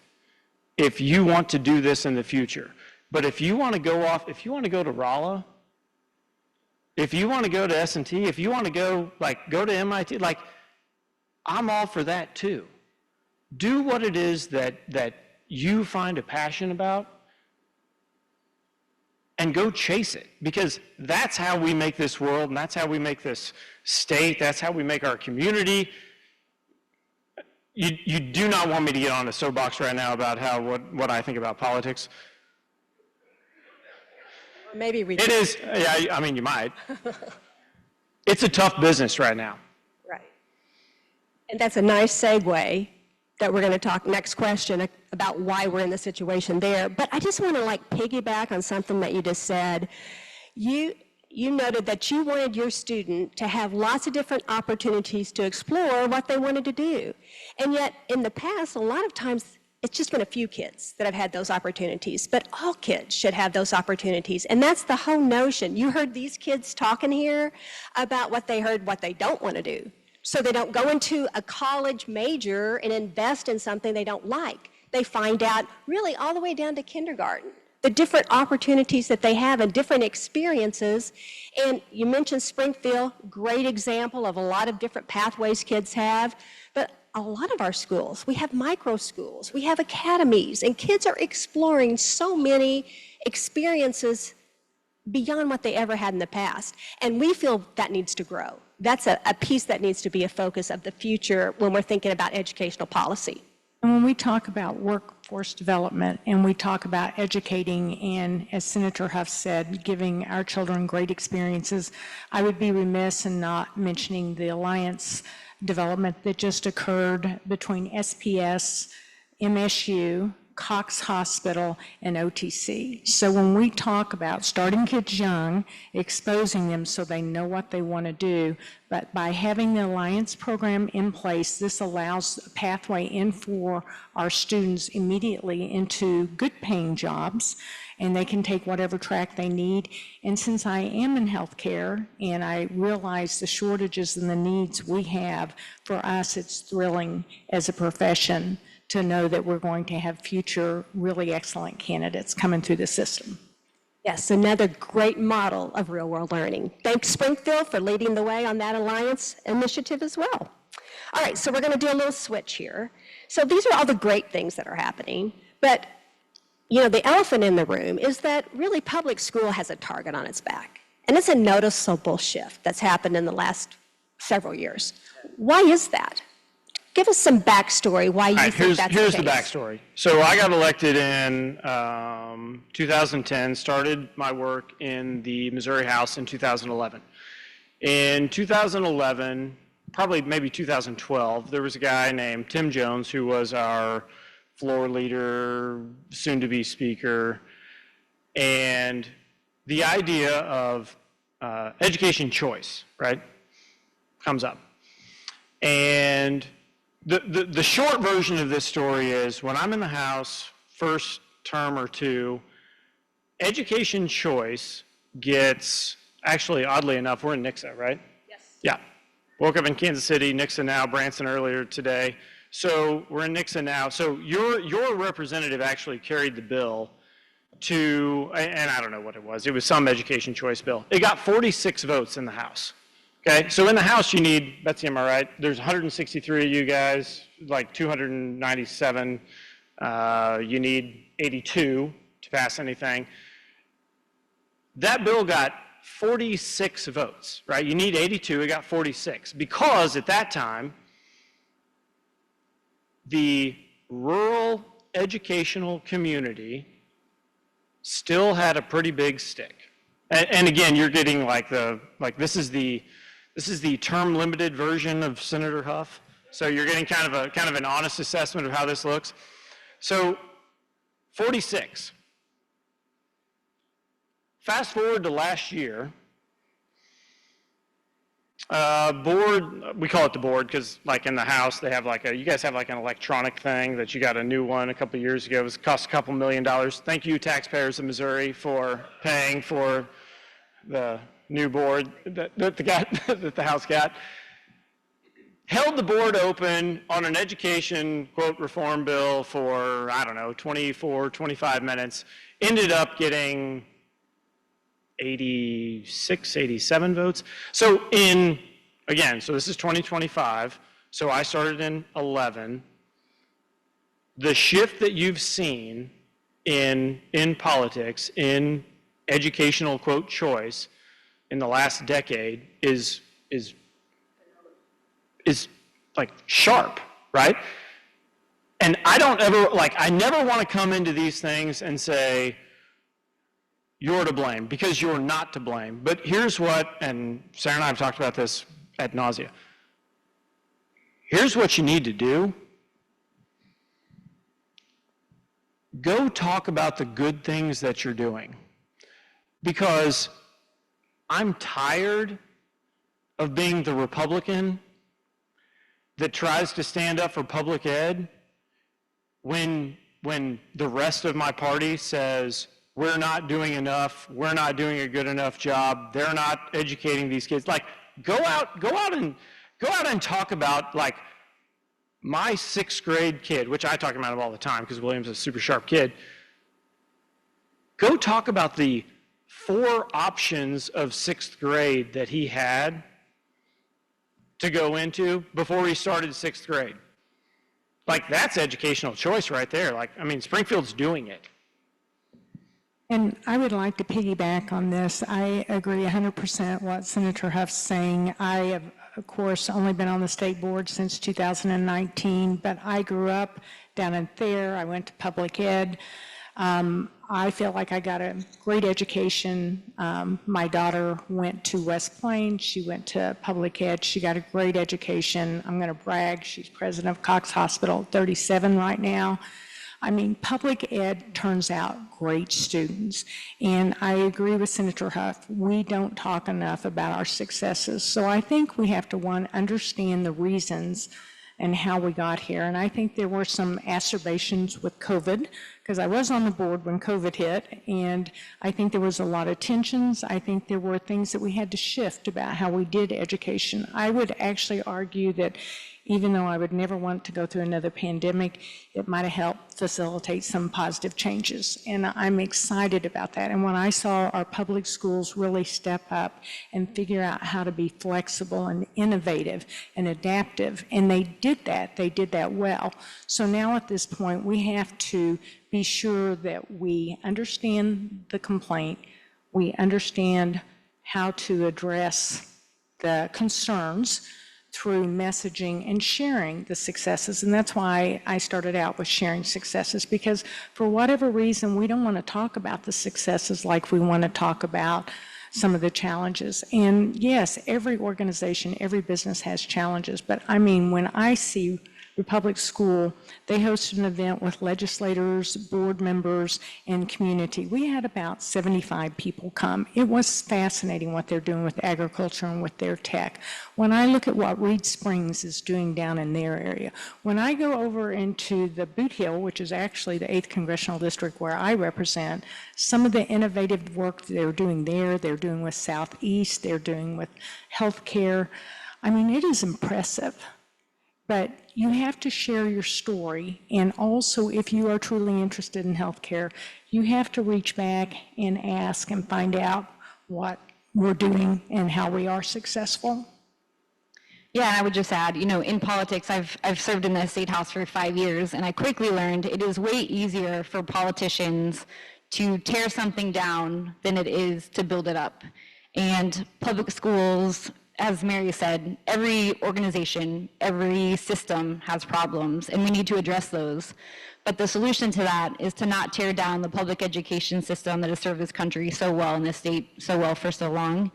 if you want to do this in the future. But if you want to go off, if you want to go to Rolla, if you want to go to S&T, if you want to go to MIT, I'm all for that too. Do what it is that you find a passion about and go chase it, because that's how we make this world, and that's how we make this state, that's how we make our community. You do not want me to get on a soapbox right now about what I think about politics. Maybe we It is, yeah, I mean, you might. It's a tough business right now. Right. And that's a nice segue that we're going to talk next question about why we're in the situation there. But I just want to piggyback on something that you just said. You noted that you wanted your student to have lots of different opportunities to explore what they wanted to do. And yet in the past, a lot of times it's just been a few kids that have had those opportunities, but all kids should have those opportunities. And that's the whole notion. You heard these kids talking here about what they don't want to do. So they don't go into a college major and invest in something they don't like. They find out really all the way down to kindergarten, the different opportunities that they have and different experiences. And you mentioned Springfield, great example of a lot of different pathways kids have. But a lot of our schools, we have micro schools, we have academies, and kids are exploring so many experiences beyond what they ever had in the past. And we feel that needs to grow. That's a piece that needs to be a focus of the future when we're thinking about educational policy. And when we talk about workforce development and we talk about educating and, as Senator Hough said, giving our children great experiences, I would be remiss in not mentioning the alliance development that just occurred between SPS, MSU, Cox Hospital, and OTC. So when we talk about starting kids young, exposing them so they know what they want to do, but by having the Alliance program in place, this allows a pathway in for our students immediately into good paying jobs, and they can take whatever track they need. And since I am in healthcare and I realize the shortages and the needs we have, for us it's thrilling as a profession to know that we're going to have future really excellent candidates coming through the system. Yes, another great model of real-world learning. Thanks, Springfield, for leading the way on that Alliance initiative as well. All right, so we're going to do a little switch here. So these are all the great things that are happening, but the elephant in the room is that really public school has a target on its back, and it's a noticeable shift that's happened in the last several years. Why is that? Give us some backstory why you think that's the case. Here's the backstory. So I got elected in 2010, started my work in the Missouri House in 2011. In 2011, probably maybe 2012, there was a guy named Tim Jones who was our floor leader, soon-to-be speaker, and the idea of education choice, right, comes up. And the short version of this story is, when I'm in the House, first term or two, education choice gets, actually, oddly enough, we're in Nixa, right? Yes. Yeah. Woke up in Kansas City, Nixa now, Branson earlier today. So we're in Nixa now. So your representative actually carried the bill to, and I don't know what it was some education choice bill. It got 46 votes in the House. Okay, so in the House you need, Betsy, am I right? There's 163 of you guys, like 297. You need 82 to pass anything. That bill got 46 votes, right? You need 82, it got 46. Because at that time, the rural educational community still had a pretty big stick. And again, you're getting this is the term limited version of Senator Hough. So you're getting kind of an honest assessment of how this looks. So 46. Fast forward to last year, board, we call it the board because like in the House they have you guys have like an electronic thing that you got a new one a couple of years ago. It cost a couple $1 million. Thank you taxpayers of Missouri for paying for the new board that the House got. Held the board open on an education, quote, reform bill for, I don't know, 24, 25 minutes. Ended up getting 86, 87 votes. So so this is 2025. So I started in 11. The shift that you've seen in politics, in educational, quote, choice in the last decade is like sharp, right? And I don't ever, I never want to come into these things and say, you're to blame, because you're not to blame. But here's what, and Sarah and I have talked about this ad nauseum. Here's what you need to do. Go talk about the good things that you're doing. Because I'm tired of being the Republican that tries to stand up for public ed when the rest of my party says, we're not doing enough, we're not doing a good enough job, they're not educating these kids. Go out and talk about my 6th grade kid, which I talk about him all the time because William's a super sharp kid. Go talk about the 4 options of 6th grade that he had to go into before he started 6th grade. That's educational choice right there. Springfield's doing it. And I would like to piggyback on this. I agree 100% what Senator Hough's saying. I have, of course, only been on the state board since 2019, but I grew up down in Thayer. I went to public ed. I feel like I got a great education. My daughter went to West Plains. She went to public ed. She got a great education. I'm going to brag. She's president of Cox Hospital, 37 right now. Public ed turns out great students. And I agree with Senator Hough. We don't talk enough about our successes. So I think we have to, one, understand the reasons and how we got here. And I think there were some acerbations with COVID, because I was on the board when COVID hit, and I think there was a lot of tensions. I think there were things that we had to shift about how we did education. I would actually argue that even though I would never want to go through another pandemic, it might have helped facilitate some positive changes. And I'm excited about that. And when I saw our public schools really step up and figure out how to be flexible and innovative and adaptive, and they did that well. So now at this point, we have to be sure that we understand the complaint, we understand how to address the concerns through messaging and sharing the successes. And that's why I started out with sharing successes, because for whatever reason, we don't want to talk about the successes like we want to talk about some of the challenges. And yes, every organization, every business has challenges, but when I see Republic School, they hosted an event with legislators, board members, and community. We had about 75 people come. It was fascinating what they're doing with agriculture and with their tech. When I look at what Reed Springs is doing down in their area, when I go over into the Boot Hill, which is actually the 8th Congressional District where I represent, some of the innovative work they're doing there, they're doing with Southeast, they're doing with healthcare. It is impressive. But you have to share your story, and also if you are truly interested in healthcare, you have to reach back and ask and find out what we're doing and how we are successful. Yeah, and I would just add, in politics, I've served in the state house for 5 years, and I quickly learned it is way easier for politicians to tear something down than it is to build it up. And public schools, as Mary said, every organization, every system has problems, and we need to address those. But the solution to that is to not tear down the public education system that has served this country so well and this state so well for so long.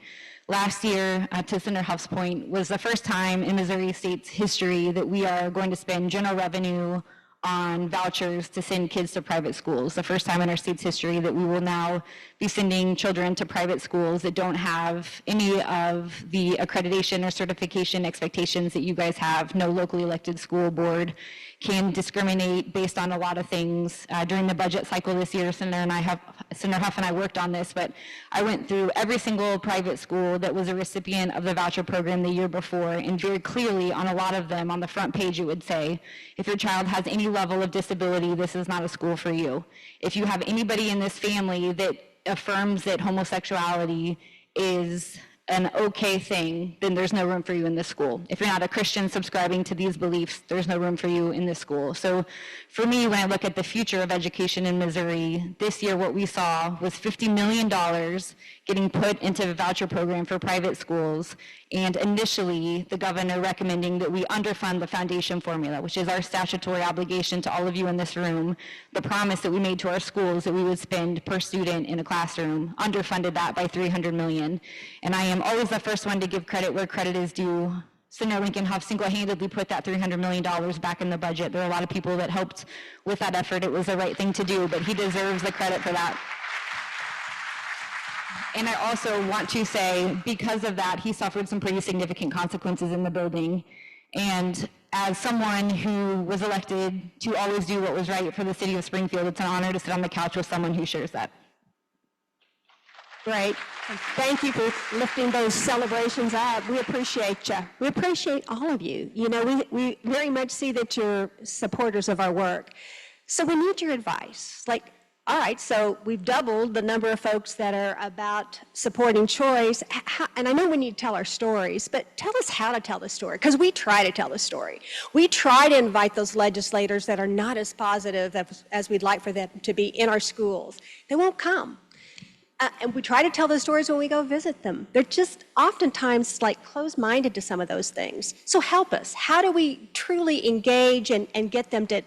Last year, to Senator Hough's point, was the first time in Missouri State's history that we are going to spend general revenue on vouchers to send kids to private schools. The first time in our state's history that we will now be sending children to private schools that don't have any of the accreditation or certification expectations that you guys have. No locally elected school board can discriminate based on a lot of things. During the budget cycle this year, Senator Hough and I worked on this, but I went through every single private school that was a recipient of the voucher program the year before, and very clearly on a lot of them, on the front page it would say, if your child has any level of disability, this is not a school for you. If you have anybody in this family that affirms that homosexuality is an okay thing, then there's no room for you in this school. If you're not a Christian subscribing to these beliefs, there's no room for you in this school. So for me, when I look at the future of education in Missouri, this year what we saw was $50 million getting put into the voucher program for private schools, and initially the governor recommending that we underfund the foundation formula, which is our statutory obligation to all of you in this room. The promise that we made to our schools that we would spend per student in a classroom, underfunded that by $300 million. And I am always the first one to give credit where credit is due. Senator Lincoln Hough single-handedly put that $300 million back in the budget. There are a lot of people that helped with that effort. It was the right thing to do, but he deserves the credit for that. And I also want to say, because of that, he suffered some pretty significant consequences in the building. And as someone who was elected to always do what was right for the city of Springfield, it's an honor to sit on the couch with someone who shares that. Great. Thank you for lifting those celebrations up. We appreciate you. We appreciate all of you. We very much see that you're supporters of our work. So we need your advice. All right, so we've doubled the number of folks that are about supporting choice. And I know we need to tell our stories, but tell us how to tell the story, because we try to tell the story. We try to invite those legislators that are not as positive as we'd like for them to be in our schools. They won't come. And we try to tell those stories when we go visit them. They're just oftentimes closed-minded to some of those things. So help us. How do we truly engage and get them to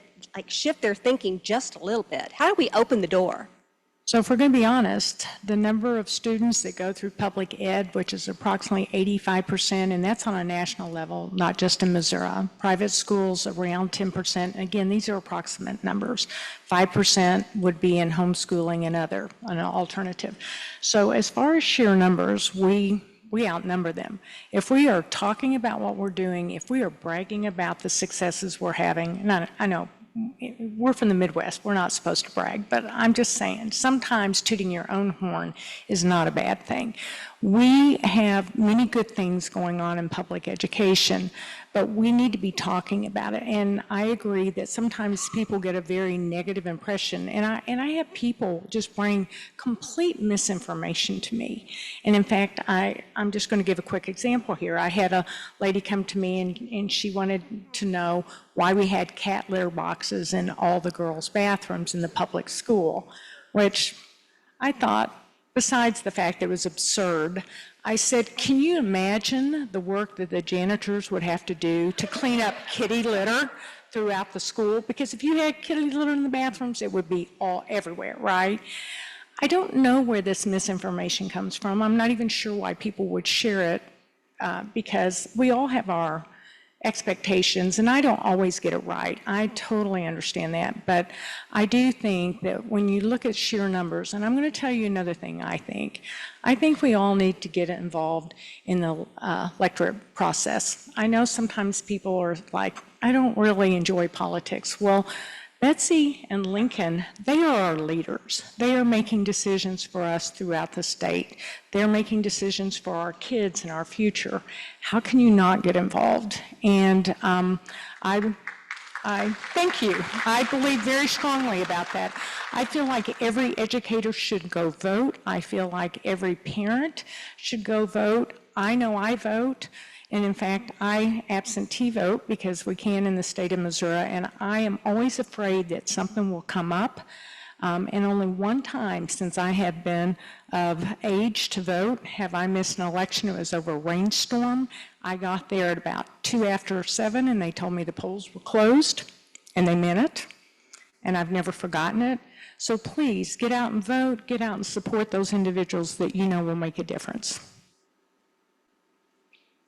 shift their thinking just a little bit? How do we open the door? So if we're going to be honest, the number of students that go through public ed, which is approximately 85%, and that's on a national level, not just in Missouri. Private schools around 10%. Again, these are approximate numbers. 5% would be in homeschooling and an alternative. So as far as sheer numbers, we outnumber them. If we are talking about what we're doing, if we are bragging about the successes we're having, and I know we're from the Midwest, we're not supposed to brag, but I'm just saying, sometimes tooting your own horn is not a bad thing. We have many good things going on in public education, but we need to be talking about it. And I agree that sometimes people get a very negative impression, and I have people just bring complete misinformation to me. And in fact, I'm just going to give a quick example here. I had a lady come to me and she wanted to know why we had cat litter boxes in all the girls' bathrooms in the public school, which I thought, besides the fact that it was absurd, I said, can you imagine the work that the janitors would have to do to clean up kitty litter throughout the school? Because if you had kitty litter in the bathrooms, it would be all everywhere, right? I don't know where this misinformation comes from. I'm not even sure why people would share it, because we all have our expectations, and I don't always get it right. I totally understand that, but I do think that when you look at sheer numbers, and I'm going to tell you another thing I think we all need to get involved in the electorate process. I know sometimes people are like, I don't really enjoy politics. Well, Betsy and Lincoln, they are our leaders. They are making decisions for us throughout the state. They're making decisions for our kids and our future. How can you not get involved? And I thank you. I believe very strongly about that. I feel like every educator should go vote. I feel like every parent should go vote. I know I vote. And in fact, I absentee vote because we can in the state of Missouri, and I am always afraid that something will come up. And only one time since I have been of age to vote have I missed an election. It was over a rainstorm. I got there at about 7:02, and they told me the polls were closed, and they meant it, and I've never forgotten it. So please, get out and vote, get out and support those individuals that you know will make a difference.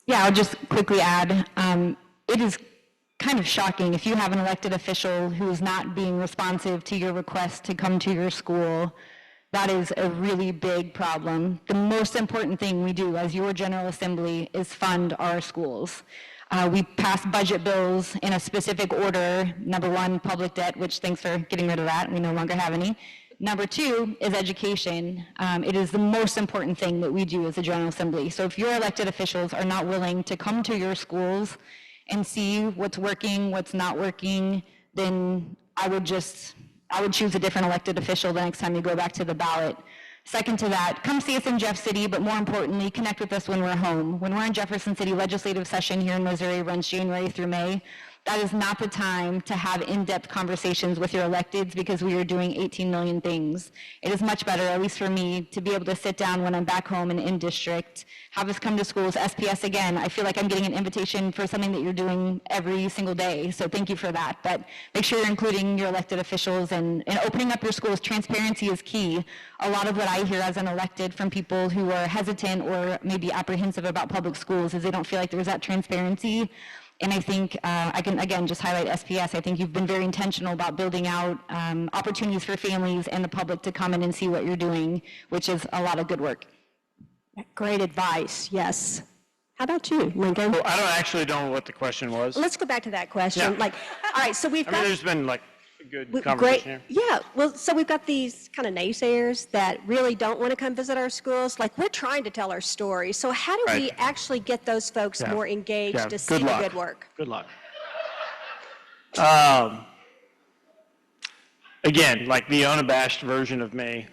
Yeah, I'll just quickly add, it is kind of shocking if you have an elected official who's not being responsive to your request to come to your school. That is a really big problem. The most important thing we do as your General Assembly is fund our schools. We pass budget bills in a specific order. Number one, public debt, which thanks for getting rid of that. We no longer have any. Number two is education. It is the most important thing that we do as a General Assembly. So if your elected officials are not willing to come to your schools and see what's working, what's not working, then I would choose a different elected official the next time you go back to the ballot. Second to that, come see us in Jeff City, but more importantly, connect with us when we're home. When we're in Jefferson City, legislative session here in Missouri runs January through May. That is not the time to have in-depth conversations with your electeds because we are doing 18 million things. It is much better, at least for me, to be able to sit down when I'm back home and in district, have us come to schools. SPS, again, I feel like I'm getting an invitation for something that you're doing every single day, so thank you for that. But make sure you're including your elected officials and opening up your schools. Transparency is key. A lot of what I hear as an elected from people who are hesitant or maybe apprehensive about public schools is they don't feel like there's that transparency. And I think I can, again, just highlight SPS. I think you've been very intentional about building out opportunities for families and the public to come in and see what you're doing, which is a lot of good work. Great advice, yes. How about you, Lincoln? Well, I actually don't know what the question was. Let's go back to that question. Yeah. Like, all right, so we've got... there's been like a good Great, conversation here. yeah. Well, so we've got these kind of naysayers that really don't want to come visit our schools. Like, we're trying to tell our story. So how do we actually get those folks more engaged to see the good work? Good luck. Again, like the unabashed version of me.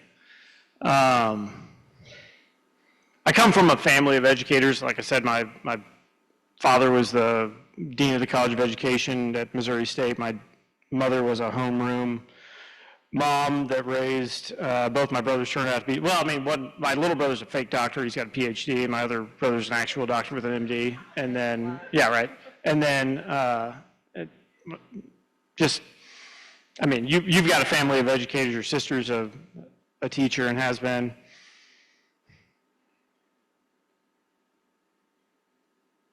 I come from a family of educators. Like I said, my father was the dean of the College of Education at Missouri State. My mother was a homeroom mom that raised both my brothers. Turned out to be, well, I mean, my little brother's a fake doctor. He's got a PhD, and my other brother's an actual doctor with an MD. And then, yeah, right. And then I mean, you've got a family of educators. Your sister's a teacher and has been.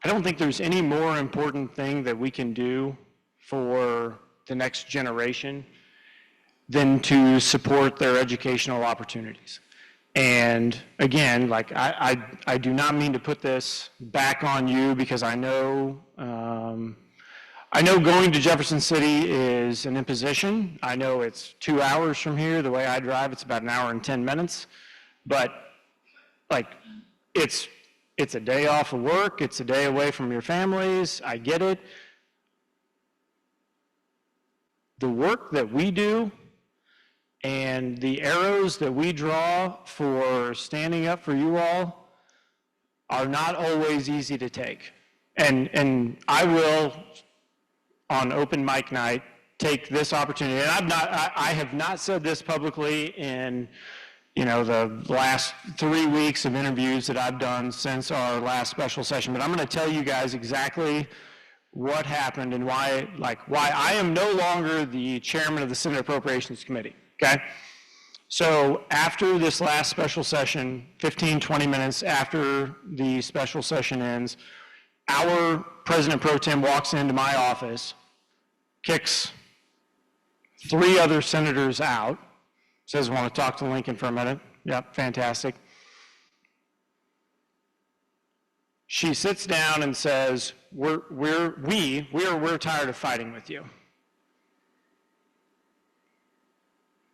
I don't think there's any more important thing that we can do for the next generation than to support their educational opportunities. And again, like I do not mean to put this back on you because I know going to Jefferson City is an imposition. I know it's 2 hours from here. The way I drive, it's about an hour and 10 minutes. But like, it's a day off of work. It's a day away from your families. I get it. The work that we do and the arrows that we draw for standing up for you all are not always easy to take. And I will, on open mic night, take this opportunity. And I have not said this publicly in the last 3 weeks of interviews that I've done since our last special session, but I'm going to tell you guys exactly what happened and why I am no longer the chairman of the Senate Appropriations Committee, okay? So after this last special session, 15, 20 minutes after the special session ends, our President Pro Tem walks into my office, kicks 3 other senators out, says, I want to talk to Lincoln for a minute. Yep, fantastic. She sits down and says, we're tired of fighting with you.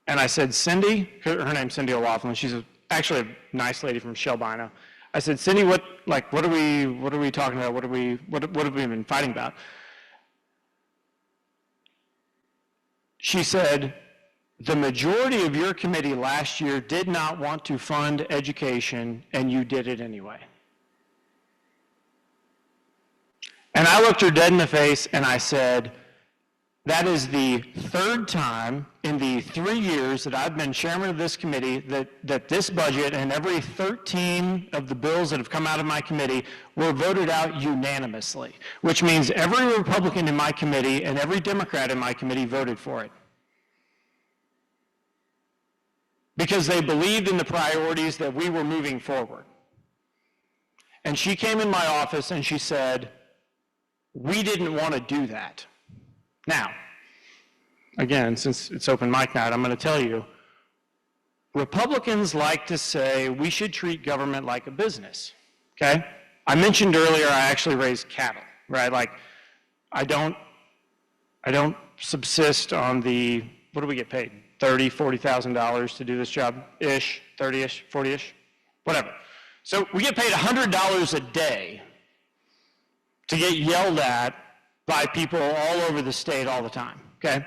And I said, Cindy, her name's Cindy O'Laughlin. She's actually a nice lady from Shelbina. I said, Cindy, what are we talking about? What have we been fighting about? She said, the majority of your committee last year did not want to fund education, and you did it anyway. And I looked her dead in the face and I said, that is the third time in the 3 years that I've been chairman of this committee that this budget and every 13 of the bills that have come out of my committee were voted out unanimously, which means every Republican in my committee and every Democrat in my committee voted for it. Because they believed in the priorities that we were moving forward. And she came in my office and she said, we didn't want to do that. Now, again, since it's open mic night, I'm going to tell you, Republicans like to say we should treat government like a business, okay? I mentioned earlier I actually raise cattle, right? Like, I don't subsist on the, what do we get paid? $30,000, $40,000 to do this job-ish, 30-ish, 40-ish, whatever. So we get paid $100 a day to get yelled at by people all over the state all the time, okay?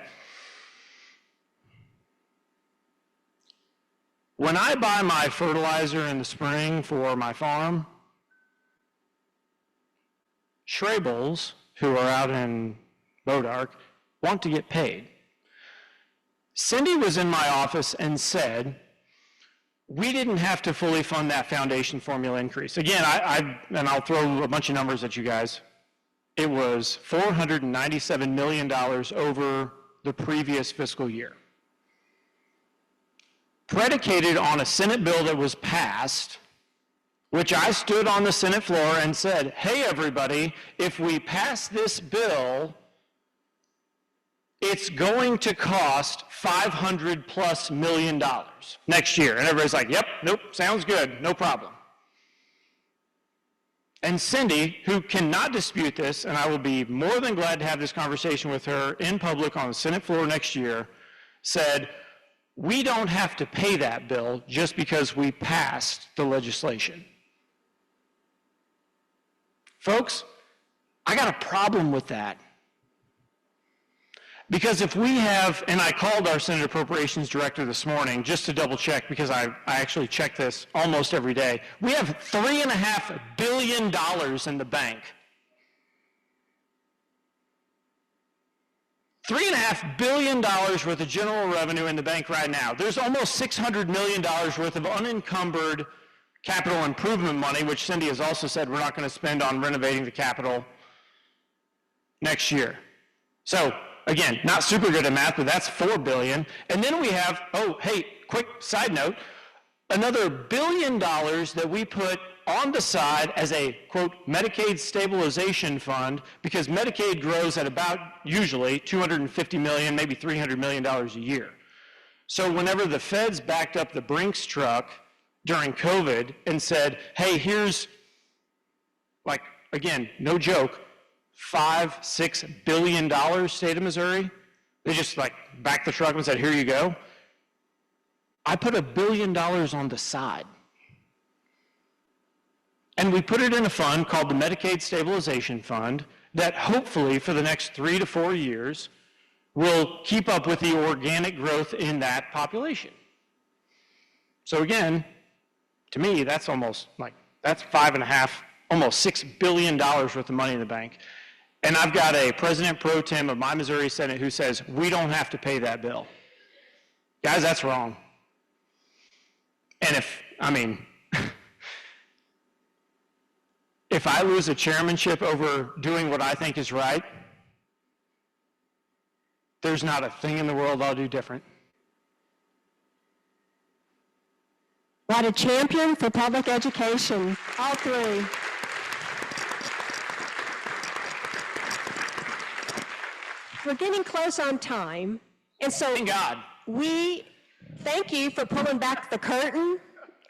When I buy my fertilizer in the spring for my farm, Schrables, who are out in Bodark, want to get paid. Cindy was in my office and said, we didn't have to fully fund that foundation formula increase. Again, and I'll throw a bunch of numbers at you guys. It was $497 million over the previous fiscal year. Predicated on a Senate bill that was passed, which I stood on the Senate floor and said, hey everybody, if we pass this bill, it's going to cost $500+ million next year. And everybody's like, yep, nope, sounds good, no problem. And Cindy, who cannot dispute this, and I will be more than glad to have this conversation with her in public on the Senate floor next year, said, we don't have to pay that bill just because we passed the legislation. Folks, I got a problem with that. Because if we have, and I called our Senate Appropriations Director this morning just to double check, because I actually check this almost every day. We have $3.5 billion in the bank. $3.5 billion worth of general revenue in the bank right now. There's almost $600 million worth of unencumbered capital improvement money, which Cindy has also said we're not going to spend on renovating the Capitol next year. So, again, not super good at math, but that's $4 billion. And then we have, oh, hey, quick side note, another $1 billion that we put on the side as a, quote, Medicaid stabilization fund, because Medicaid grows at about, usually, $250 million, maybe $300 million a year. So whenever the feds backed up the Brinks truck during COVID and said, hey, here's, like, again, no joke, $5-6 billion state of Missouri, they just like backed the truck and said, here you go. I put $1 billion on the side. And we put it in a fund called the Medicaid Stabilization Fund that hopefully for the next 3 to 4 years will keep up with the organic growth in that population. So again, to me, that's almost like, that's almost $6 billion worth of money in the bank. And I've got a president pro tem of my Missouri Senate who says, we don't have to pay that bill. Guys, that's wrong. And if I lose a chairmanship over doing what I think is right, there's not a thing in the world I'll do different. What a champion for public education, all three. We're getting close on time, and so Thank God. we thank you for pulling back the curtain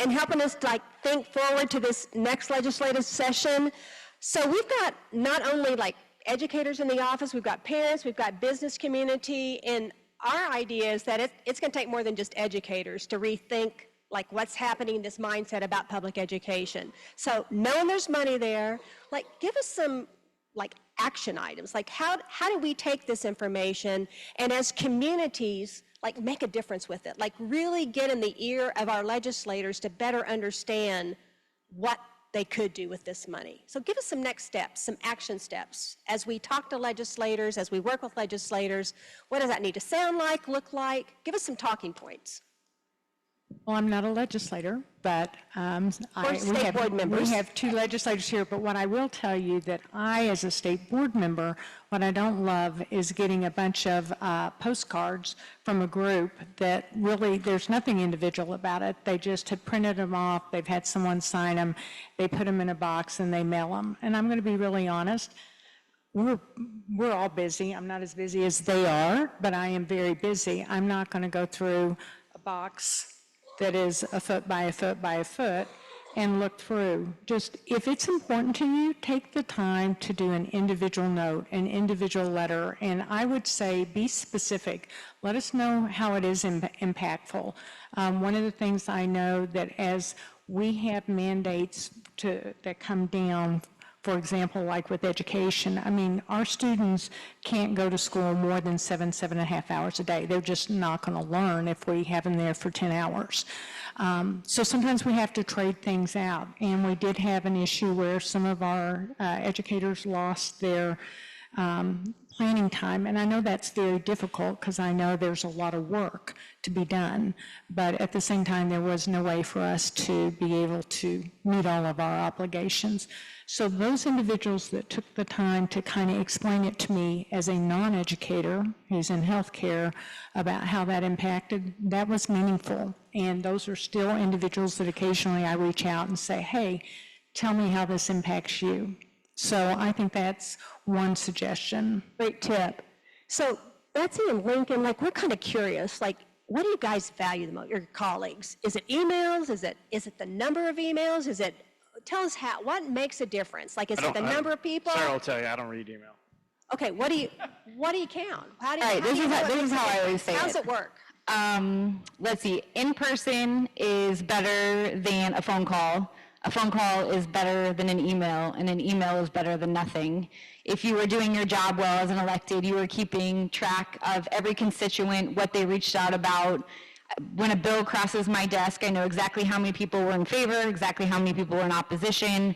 and helping us think forward to this next legislative session. So we've got not only educators in the office, we've got parents, we've got business community, and our idea is that it's going to take more than just educators to rethink what's happening in this mindset about public education. So knowing there's money there, give us some action items. How do we take this information and as communities make a difference with it? Really get in the ear of our legislators to better understand what they could do with this money. So give us some next steps, some action steps. As we talk to legislators, as we work with legislators, what does that need to sound like, look like? Give us some talking points. Well, I'm not a legislator, but state board members. we have 2 legislators here, but what I will tell you that I, as a state board member, what I don't love is getting a bunch of postcards from a group that really, there's nothing individual about it. They just have printed them off, they've had someone sign them, they put them in a box and they mail them. And I'm going to be really honest, we're all busy. I'm not as busy as they are, but I am very busy. I'm not going to go through a box that is a foot by a foot by a foot and look through. Just, if it's important to you, take the time to do an individual note, an individual letter, and I would say be specific. Let us know how it is impactful. One of the things I know that as we have mandates that come down, for example, like with education, I mean, our students can't go to school more than 7.5 hours a day. They're just not going to learn if we have them there for 10 hours. So sometimes we have to trade things out. And we did have an issue where some of our educators lost their planning time, and I know that's very difficult because I know there's a lot of work to be done, but at the same time, there was no way for us to be able to meet all of our obligations. So those individuals that took the time to kind of explain it to me as a non-educator who's in healthcare about how that impacted, that was meaningful. And those are still individuals that occasionally I reach out and say, hey, tell me how this impacts you. So I think that's one suggestion. Great tip. So Betsy and Lincoln, like, we're kind of curious, like, what do you guys value the most, your colleagues? Is it emails? Is it the number of emails? Is it, tell us what makes a difference? Like, is it the number of people? Sarah will tell you, I don't read email. Okay, what do you count? How do you, All right, this is how I always say it. How does it work? Let's see, in person is better than a phone call. A phone call is better than an email, and an email is better than nothing. If you were doing your job well as an elected, you were keeping track of every constituent, what they reached out about. When a bill crosses my desk, I know exactly how many people were in favor, exactly how many people were in opposition.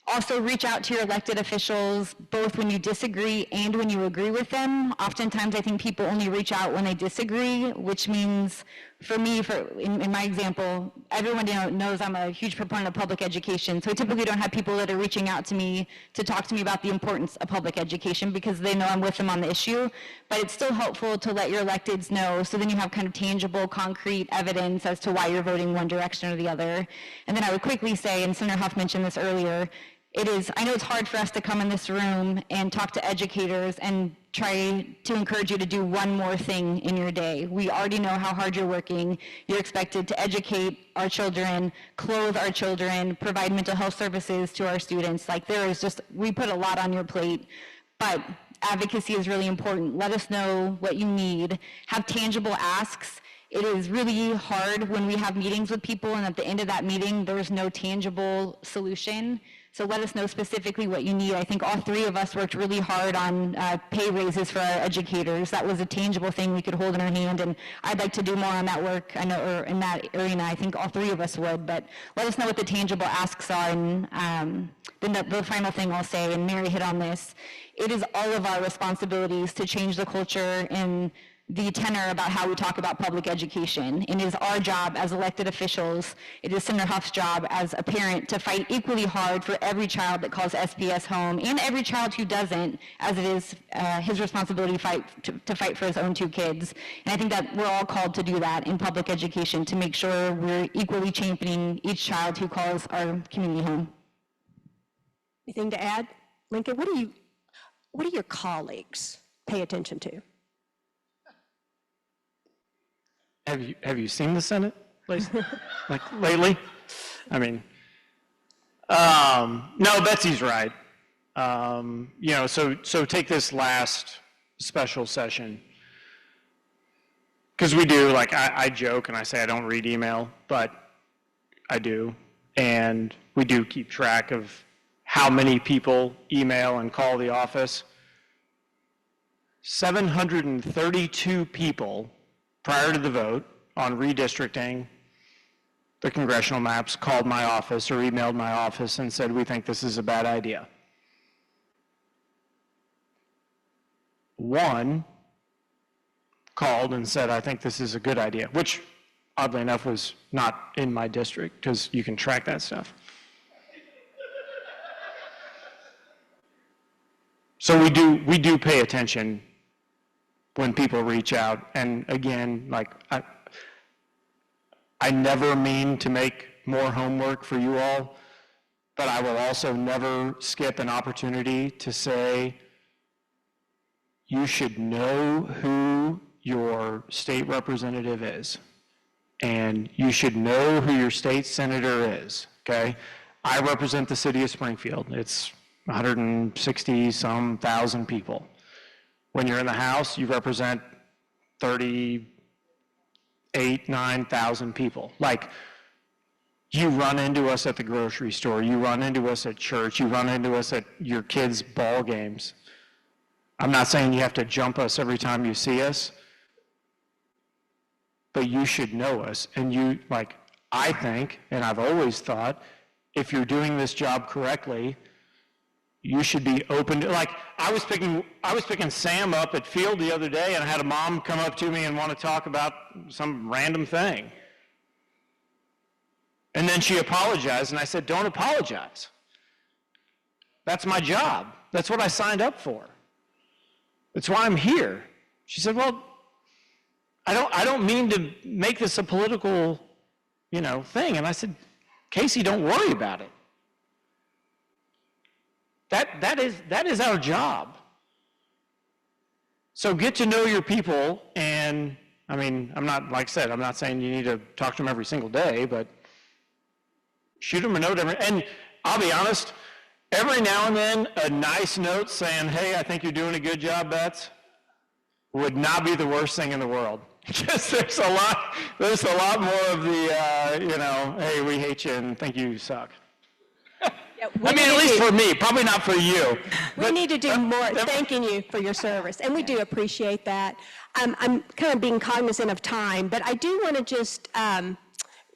Also, reach out to your elected officials, both when you disagree and when you agree with them. Oftentimes, I think people only reach out when they disagree, which means, for me, in my example, everyone knows I'm a huge proponent of public education, so I typically don't have people that are reaching out to me to talk to me about the importance of public education because they know I'm with them on the issue, but it's still helpful to let your electeds know, so then you have kind of tangible, concrete evidence as to why you're voting one direction or the other. And then I would quickly say, and Senator Hough mentioned this earlier, I know it's hard for us to come in this room and talk to educators and try to encourage you to do one more thing in your day. We already know how hard you're working. You're expected to educate our children, clothe our children, provide mental health services to our students. Like, we put a lot on your plate, but advocacy is really important. Let us know what you need. Have tangible asks. It is really hard when we have meetings with people and at the end of that meeting, there's no tangible solution. So let us know specifically what you need. I think all 3 of us worked really hard on pay raises for our educators. That was a tangible thing we could hold in our hand, and I'd like to do more on that work. I know, or in that arena, I think all 3 of us would, but let us know what the tangible asks are. And then the final thing I'll say, and Mary hit on this, it is all of our responsibilities to change the culture and the tenor about how we talk about public education. And it is our job as elected officials, it is Senator Hough's job as a parent to fight equally hard for every child that calls SPS home and every child who doesn't, as it is his responsibility to fight for his own 2 kids. And I think that we're all called to do that in public education, to make sure we're equally championing each child who calls our community home. Anything to add? Lincoln, what do your colleagues pay attention to? Have you seen the Senate, like lately? I mean, no, Betsy's right. So take this last special session, because we do, like, I joke and I say I don't read email, but I do, and we do keep track of how many people email and call the office. 732 people prior to the vote on redistricting the congressional maps, called my office or emailed my office and said, we think this is a bad idea. One called and said, I think this is a good idea, which oddly enough was not in my district because you can track that stuff. So we do pay attention when people reach out. And again, like I never mean to make more homework for you all, but I will also never skip an opportunity to say, you should know who your state representative is, and you should know who your state senator is, okay? I represent the city of Springfield. It's 160-some thousand people. When you're in the House, you represent 9,000 people. Like, you run into us at the grocery store, you run into us at church, you run into us at your kids' ball games. I'm not saying you have to jump us every time you see us, but you should know us. And you, like, I think, and I've always thought, if you're doing this job correctly, you should be open to, like, I was picking Sam up at Field the other day, and I had a mom come up to me and want to talk about some random thing. And then she apologized, and I said, don't apologize. That's my job. That's what I signed up for. That's why I'm here. She said, well, I don't mean to make this a political, thing. And I said, Casey, don't worry about it. That is our job. So get to know your people, and I mean, I'm not saying you need to talk to them every single day, but shoot them a note and I'll be honest, every now and then, a nice note saying, hey, I think you're doing a good job, Bets, would not be the worst thing in the world. Just there's a lot more of the, hey, we hate you and think you suck. Yeah, I mean, at least for me, probably not for you. We need to do more thanking you for your service, and we do appreciate that. I'm kind of being cognizant of time, but I do want to just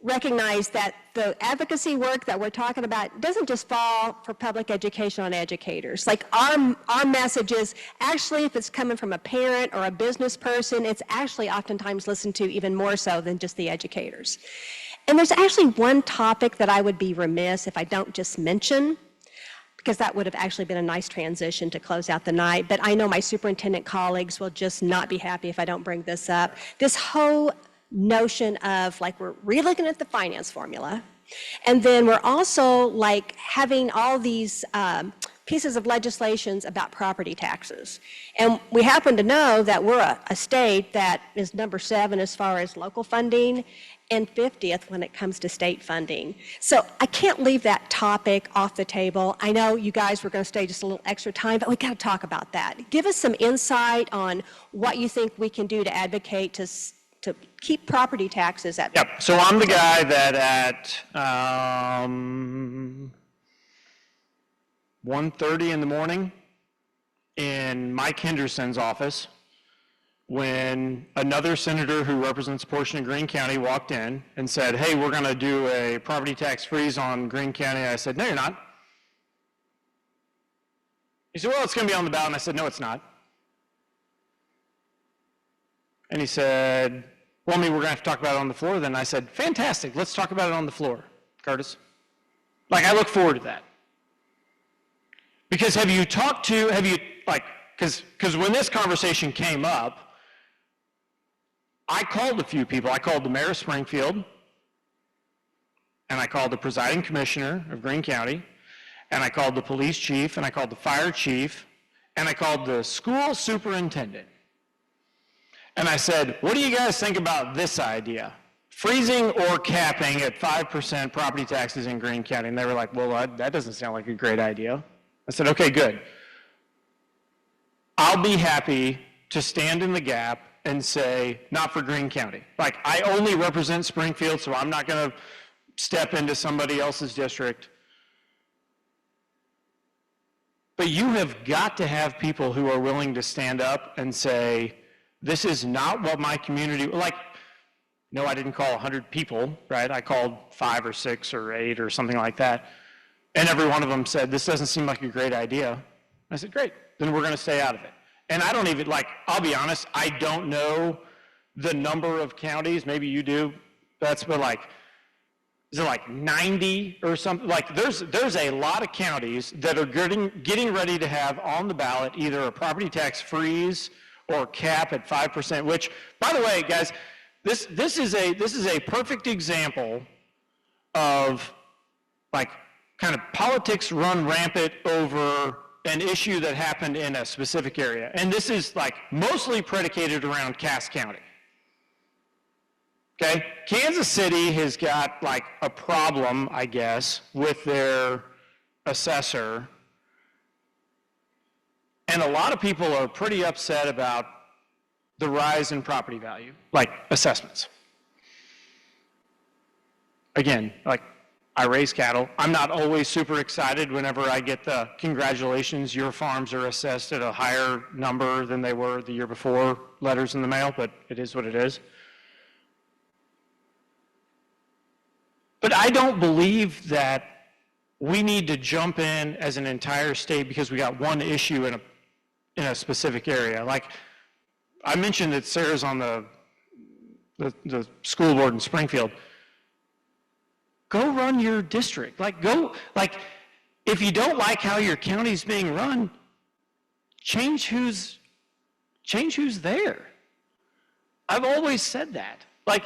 recognize that the advocacy work that we're talking about doesn't just fall for public education on educators. Like our message is actually, if it's coming from a parent or a business person, it's actually oftentimes listened to even more so than just the educators. And there's actually one topic that I would be remiss if I don't just mention, because that would have actually been a nice transition to close out the night, but I know my superintendent colleagues will just not be happy if I don't bring this up. This whole notion of, like, we're relooking at the finance formula, and then we're also, like, having all these pieces of legislations about property taxes. And we happen to know that we're a state that is number 7 as far as local funding, and 50th when it comes to state funding. So I can't leave that topic off the table. I know you guys were going to stay just a little extra time, but we got to talk about that. Give us some insight on what you think we can do to advocate to keep property taxes at. Yep, so I'm the guy that at 1:30 in the morning in Mike Henderson's office, when another senator who represents a portion of Greene County walked in and said, hey, we're going to do a property tax freeze on Greene County. I said, no, you're not. He said, well, it's going to be on the ballot. And I said, no, it's not. And he said, well, I mean, we're going to have to talk about it on the floor then. I said, fantastic, let's talk about it on the floor, Curtis. Like, I look forward to that. Because because when this conversation came up, I called a few people. I called the mayor of Springfield, and I called the presiding commissioner of Greene County, and I called the police chief, and I called the fire chief, and I called the school superintendent. And I said, what do you guys think about this idea? Freezing or capping at 5% property taxes in Greene County. And they were like, well, that doesn't sound like a great idea. I said, okay, good. I'll be happy to stand in the gap and say, not for Greene County. Like, I only represent Springfield, so I'm not going to step into somebody else's district. But you have got to have people who are willing to stand up and say, this is not what my community, like, No, I didn't call 100 people, right? I called 5 or 6 or 8 or something like that. And every one of them said, this doesn't seem like a great idea. I said, great, then we're going to stay out of it. And I don't even, like, I'll be honest, I don't know the number of counties, maybe you do, that's but like, is it like 90 or something? Like there's a lot of counties that are getting ready to have on the ballot either a property tax freeze or cap at 5%, which, by the way, guys, this is a perfect example of like kind of politics run rampant over an issue that happened in a specific area. And this is like mostly predicated around Cass County. Okay, Kansas City has got like a problem, I guess, with their assessor. And a lot of people are pretty upset about the rise in property value, like assessments. Again, like I raise cattle. I'm not always super excited whenever I get the congratulations, your farms are assessed at a higher number than they were the year before letters in the mail, but it is what it is. But I don't believe that we need to jump in as an entire state because we got one issue in a specific area. Like I mentioned that Sarah's on the school board in Springfield. Go run your district. Like if you don't like how your county's being run, change who's there. I've always said that. Like,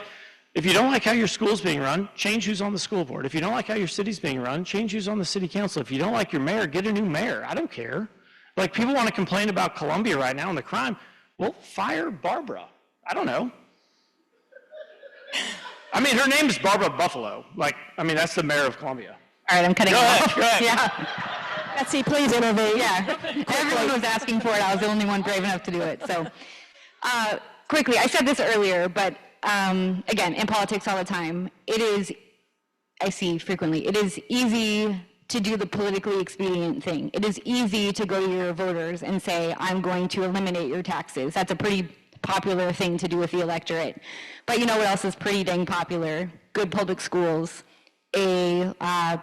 if you don't like how your school's being run, change who's on the school board. If you don't like how your city's being run, change who's on the city council. If you don't like your mayor, get a new mayor. I don't care. Like, people want to complain about Columbia right now and the crime. Well, fire Barbara. I don't know. I mean, her name is Barbara Buffalo. Like, I mean, that's the mayor of Columbia. All right, I'm cutting off. Go ahead. Yeah. Betsy, please intervene. Yeah, everyone was asking for it. I was the only one brave enough to do it. So, quickly, I said this earlier, but again, in politics all the time, I see frequently, it is easy to do the politically expedient thing. It is easy to go to your voters and say, I'm going to eliminate your taxes. That's a pretty popular thing to do with the electorate. But you know what else is pretty dang popular? Good public schools, a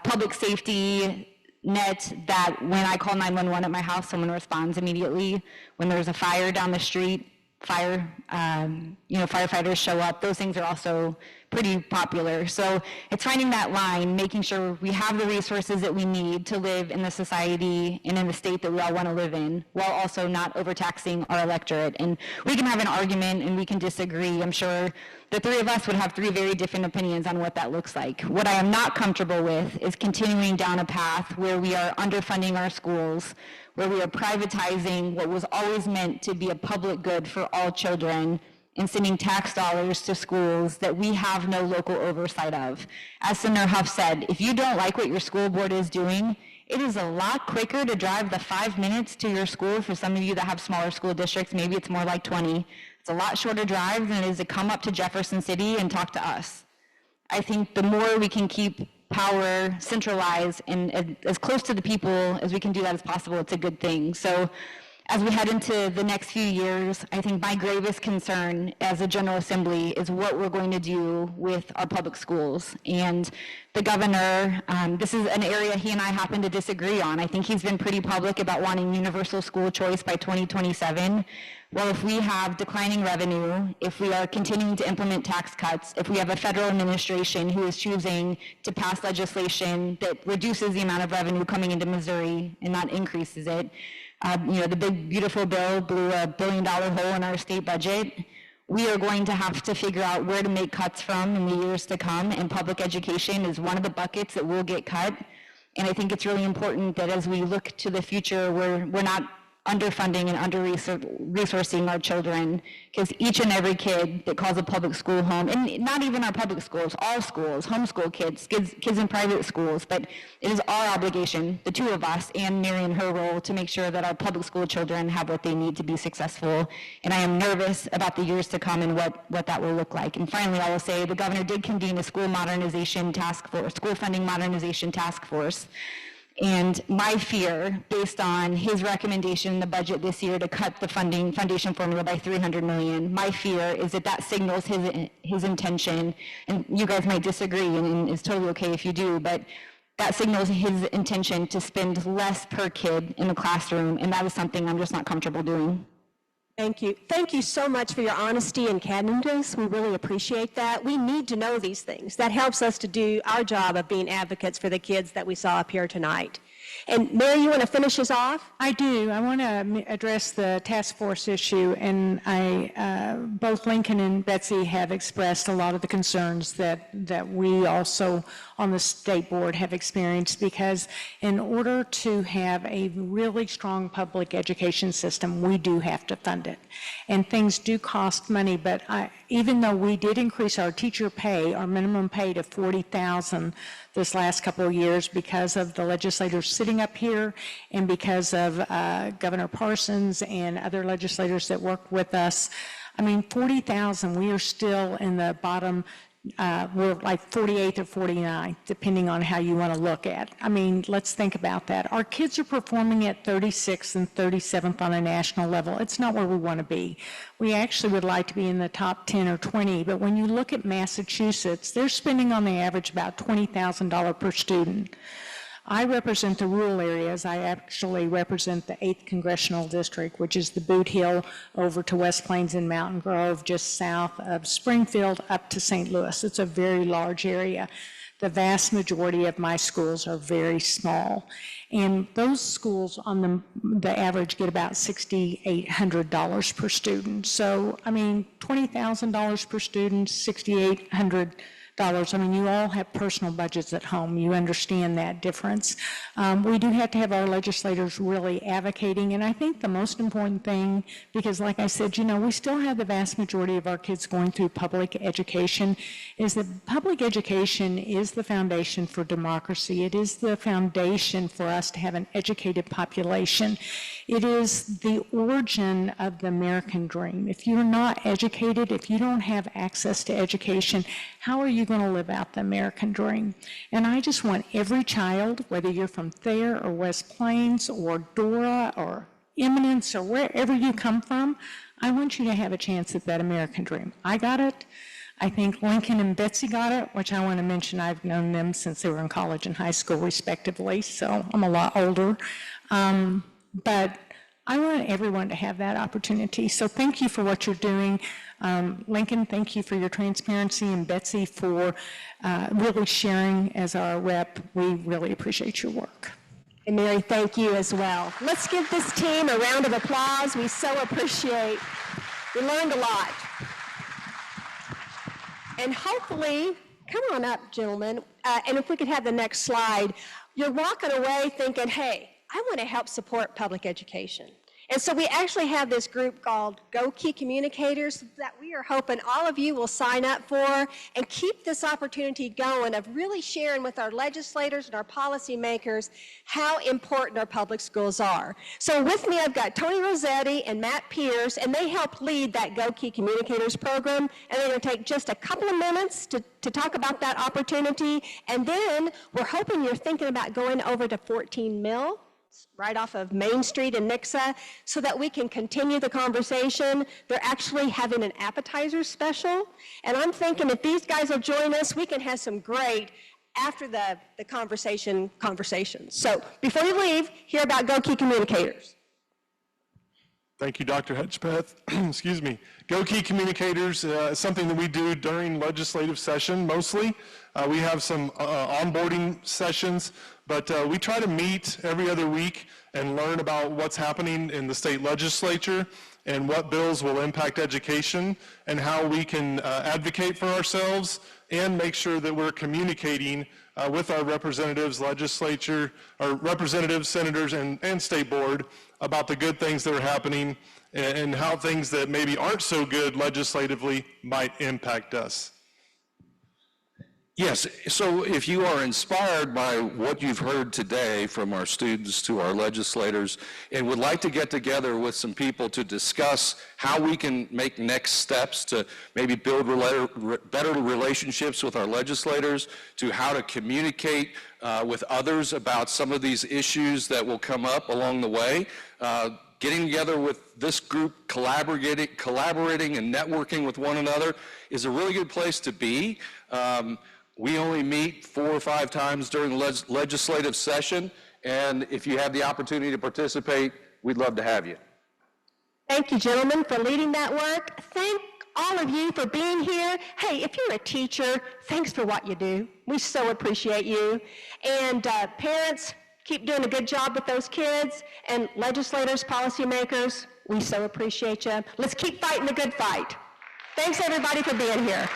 public safety net that when I call 911 at my house, someone responds immediately. When there's a fire down the street, firefighters show up. Those things are also pretty popular. So it's finding that line, making sure we have the resources that we need to live in the society and in the state that we all want to live in, while also not overtaxing our electorate. And we can have an argument and we can disagree. I'm sure the three of us would have three very different opinions on what that looks like. What I am not comfortable with is continuing down a path where we are underfunding our schools, where we are privatizing what was always meant to be a public good for all children and sending tax dollars to schools that we have no local oversight of. As Senator Hough said, if you don't like what your school board is doing, it is a lot quicker to drive the 5 minutes to your school. For some of you that have smaller school districts, maybe it's more like 20. It's a lot shorter drive than it is to come up to Jefferson City and talk to us. I think the more we can keep power centralized and as close to the people as we can do that as possible, it's a good thing. So as we head into the next few years, I think my gravest concern as a General Assembly is what we're going to do with our public schools. And the governor, this is an area he and I happen to disagree on. I think he's been pretty public about wanting universal school choice by 2027. Well, if we have declining revenue, if we are continuing to implement tax cuts, if we have a federal administration who is choosing to pass legislation that reduces the amount of revenue coming into Missouri and not increases it, the big beautiful bill blew $1 billion hole in our state budget. We are going to have to figure out where to make cuts from in the years to come, and public education is one of the buckets that will get cut. And I think it's really important that as we look to the future, we're not underfunding and under-resourcing our children, because each and every kid that calls a public school home, and not even our public schools, all schools, homeschool kids in private schools, but it is our obligation, the two of us, and Mary in her role, to make sure that our public school children have what they need to be successful. And I am nervous about the years to come and what that will look like. And finally, I will say the governor did convene a school funding modernization task force, And my fear, based on his recommendation in the budget this year to cut the foundation formula by $300 million, my fear is that that signals his intention, and you guys might disagree, and it's totally okay if you do, but that signals his intention to spend less per kid in the classroom, and that is something I'm just not comfortable doing. Thank you. Thank you so much for your honesty and candidness. We really appreciate that. We need to know these things. That helps us to do our job of being advocates for the kids that we saw up here tonight. And Mary, you want to finish us off? I do. I want to address the task force issue, and both Lincoln and Betsy have expressed a lot of the concerns that we also on the state board have experienced, because in order to have a really strong public education system, we do have to fund it. And things do cost money, but even though we did increase our teacher pay, our minimum pay to $40,000 this last couple of years because of the legislators sitting up here and because of Governor Parsons and other legislators that work with us. I mean, $40,000, we are still in the bottom, we're like 48th or 49th, depending on how you want to look at. I mean, let's think about that. Our kids are performing at 36th and 37th on a national level. It's not where we want to be. We actually would like to be in the top 10 or 20, but when you look at Massachusetts, they're spending on the average about $20,000 per student. I represent the rural areas. I actually represent the 8th Congressional District, which is the Boot Hill over to West Plains and Mountain Grove, just south of Springfield up to St. Louis. It's a very large area. The vast majority of my schools are very small. And those schools on the average get about $6,800 per student. So, I mean, $20,000 per student, $6,800. I mean, you all have personal budgets at home. You understand that difference. We do have to have our legislators really advocating, and I think the most important thing, because like I said, you know, we still have the vast majority of our kids going through public education, is that public education is the foundation for democracy. It is the foundation for us to have an educated population. It is the origin of the American dream. If you're not educated, if you don't have access to education, how are you going to live out the American dream? And I just want every child, whether you're from Thayer or West Plains or Dora or Eminence or wherever you come from, I want you to have a chance at that American dream. I got it. I think Lincoln and Betsy got it, which I want to mention I've known them since they were in college and high school respectively, so I'm a lot older. But I want everyone to have that opportunity. So thank you for what you're doing. Lincoln, thank you for your transparency, and Betsy for really sharing as our rep. We really appreciate your work. And Mary, thank you as well. Let's give this team a round of applause. We so appreciate. We learned a lot. And hopefully, come on up, gentlemen, and if we could have the next slide, you're walking away thinking, hey, I want to help support public education. And so we actually have this group called Go Key Communicators that we are hoping all of you will sign up for and keep this opportunity going of really sharing with our legislators and our policymakers how important our public schools are. So with me, I've got Tony Rossetti and Matt Pierce, and they help lead that Go Key Communicators program, and they're going to take just a couple of minutes to talk about that opportunity, and then we're hoping you're thinking about going over to 14 Mill, right off of Main Street in Nixa, so that we can continue the conversation. They're actually having an appetizer special, and I'm thinking if these guys will join us, we can have some great after the conversations. So before you leave, hear about Go Key Communicators. Thank you, Dr. Hedgepeth. Excuse me. Go Key Communicators is something that we do during legislative session mostly. We have some onboarding sessions, but we try to meet every other week and learn about what's happening in the state legislature and what bills will impact education and how we can advocate for ourselves and make sure that we're communicating with our representatives, legislature, or representatives, senators, and state board about the good things that are happening and how things that maybe aren't so good legislatively might impact us. Yes, so if you are inspired by what you've heard today from our students to our legislators and would like to get together with some people to discuss how we can make next steps to maybe build better relationships with our legislators, to how to communicate with others about some of these issues that will come up along the way, getting together with this group, collaborating and networking with one another is a really good place to be. We only meet 4 or 5 times during the legislative session, and if you have the opportunity to participate, we'd love to have you. Thank you, gentlemen, for leading that work. Thank all of you for being here. Hey, if you're a teacher, thanks for what you do. We so appreciate you. And parents, keep doing a good job with those kids. And legislators, policymakers, we so appreciate you. Let's keep fighting the good fight. Thanks, everybody, for being here.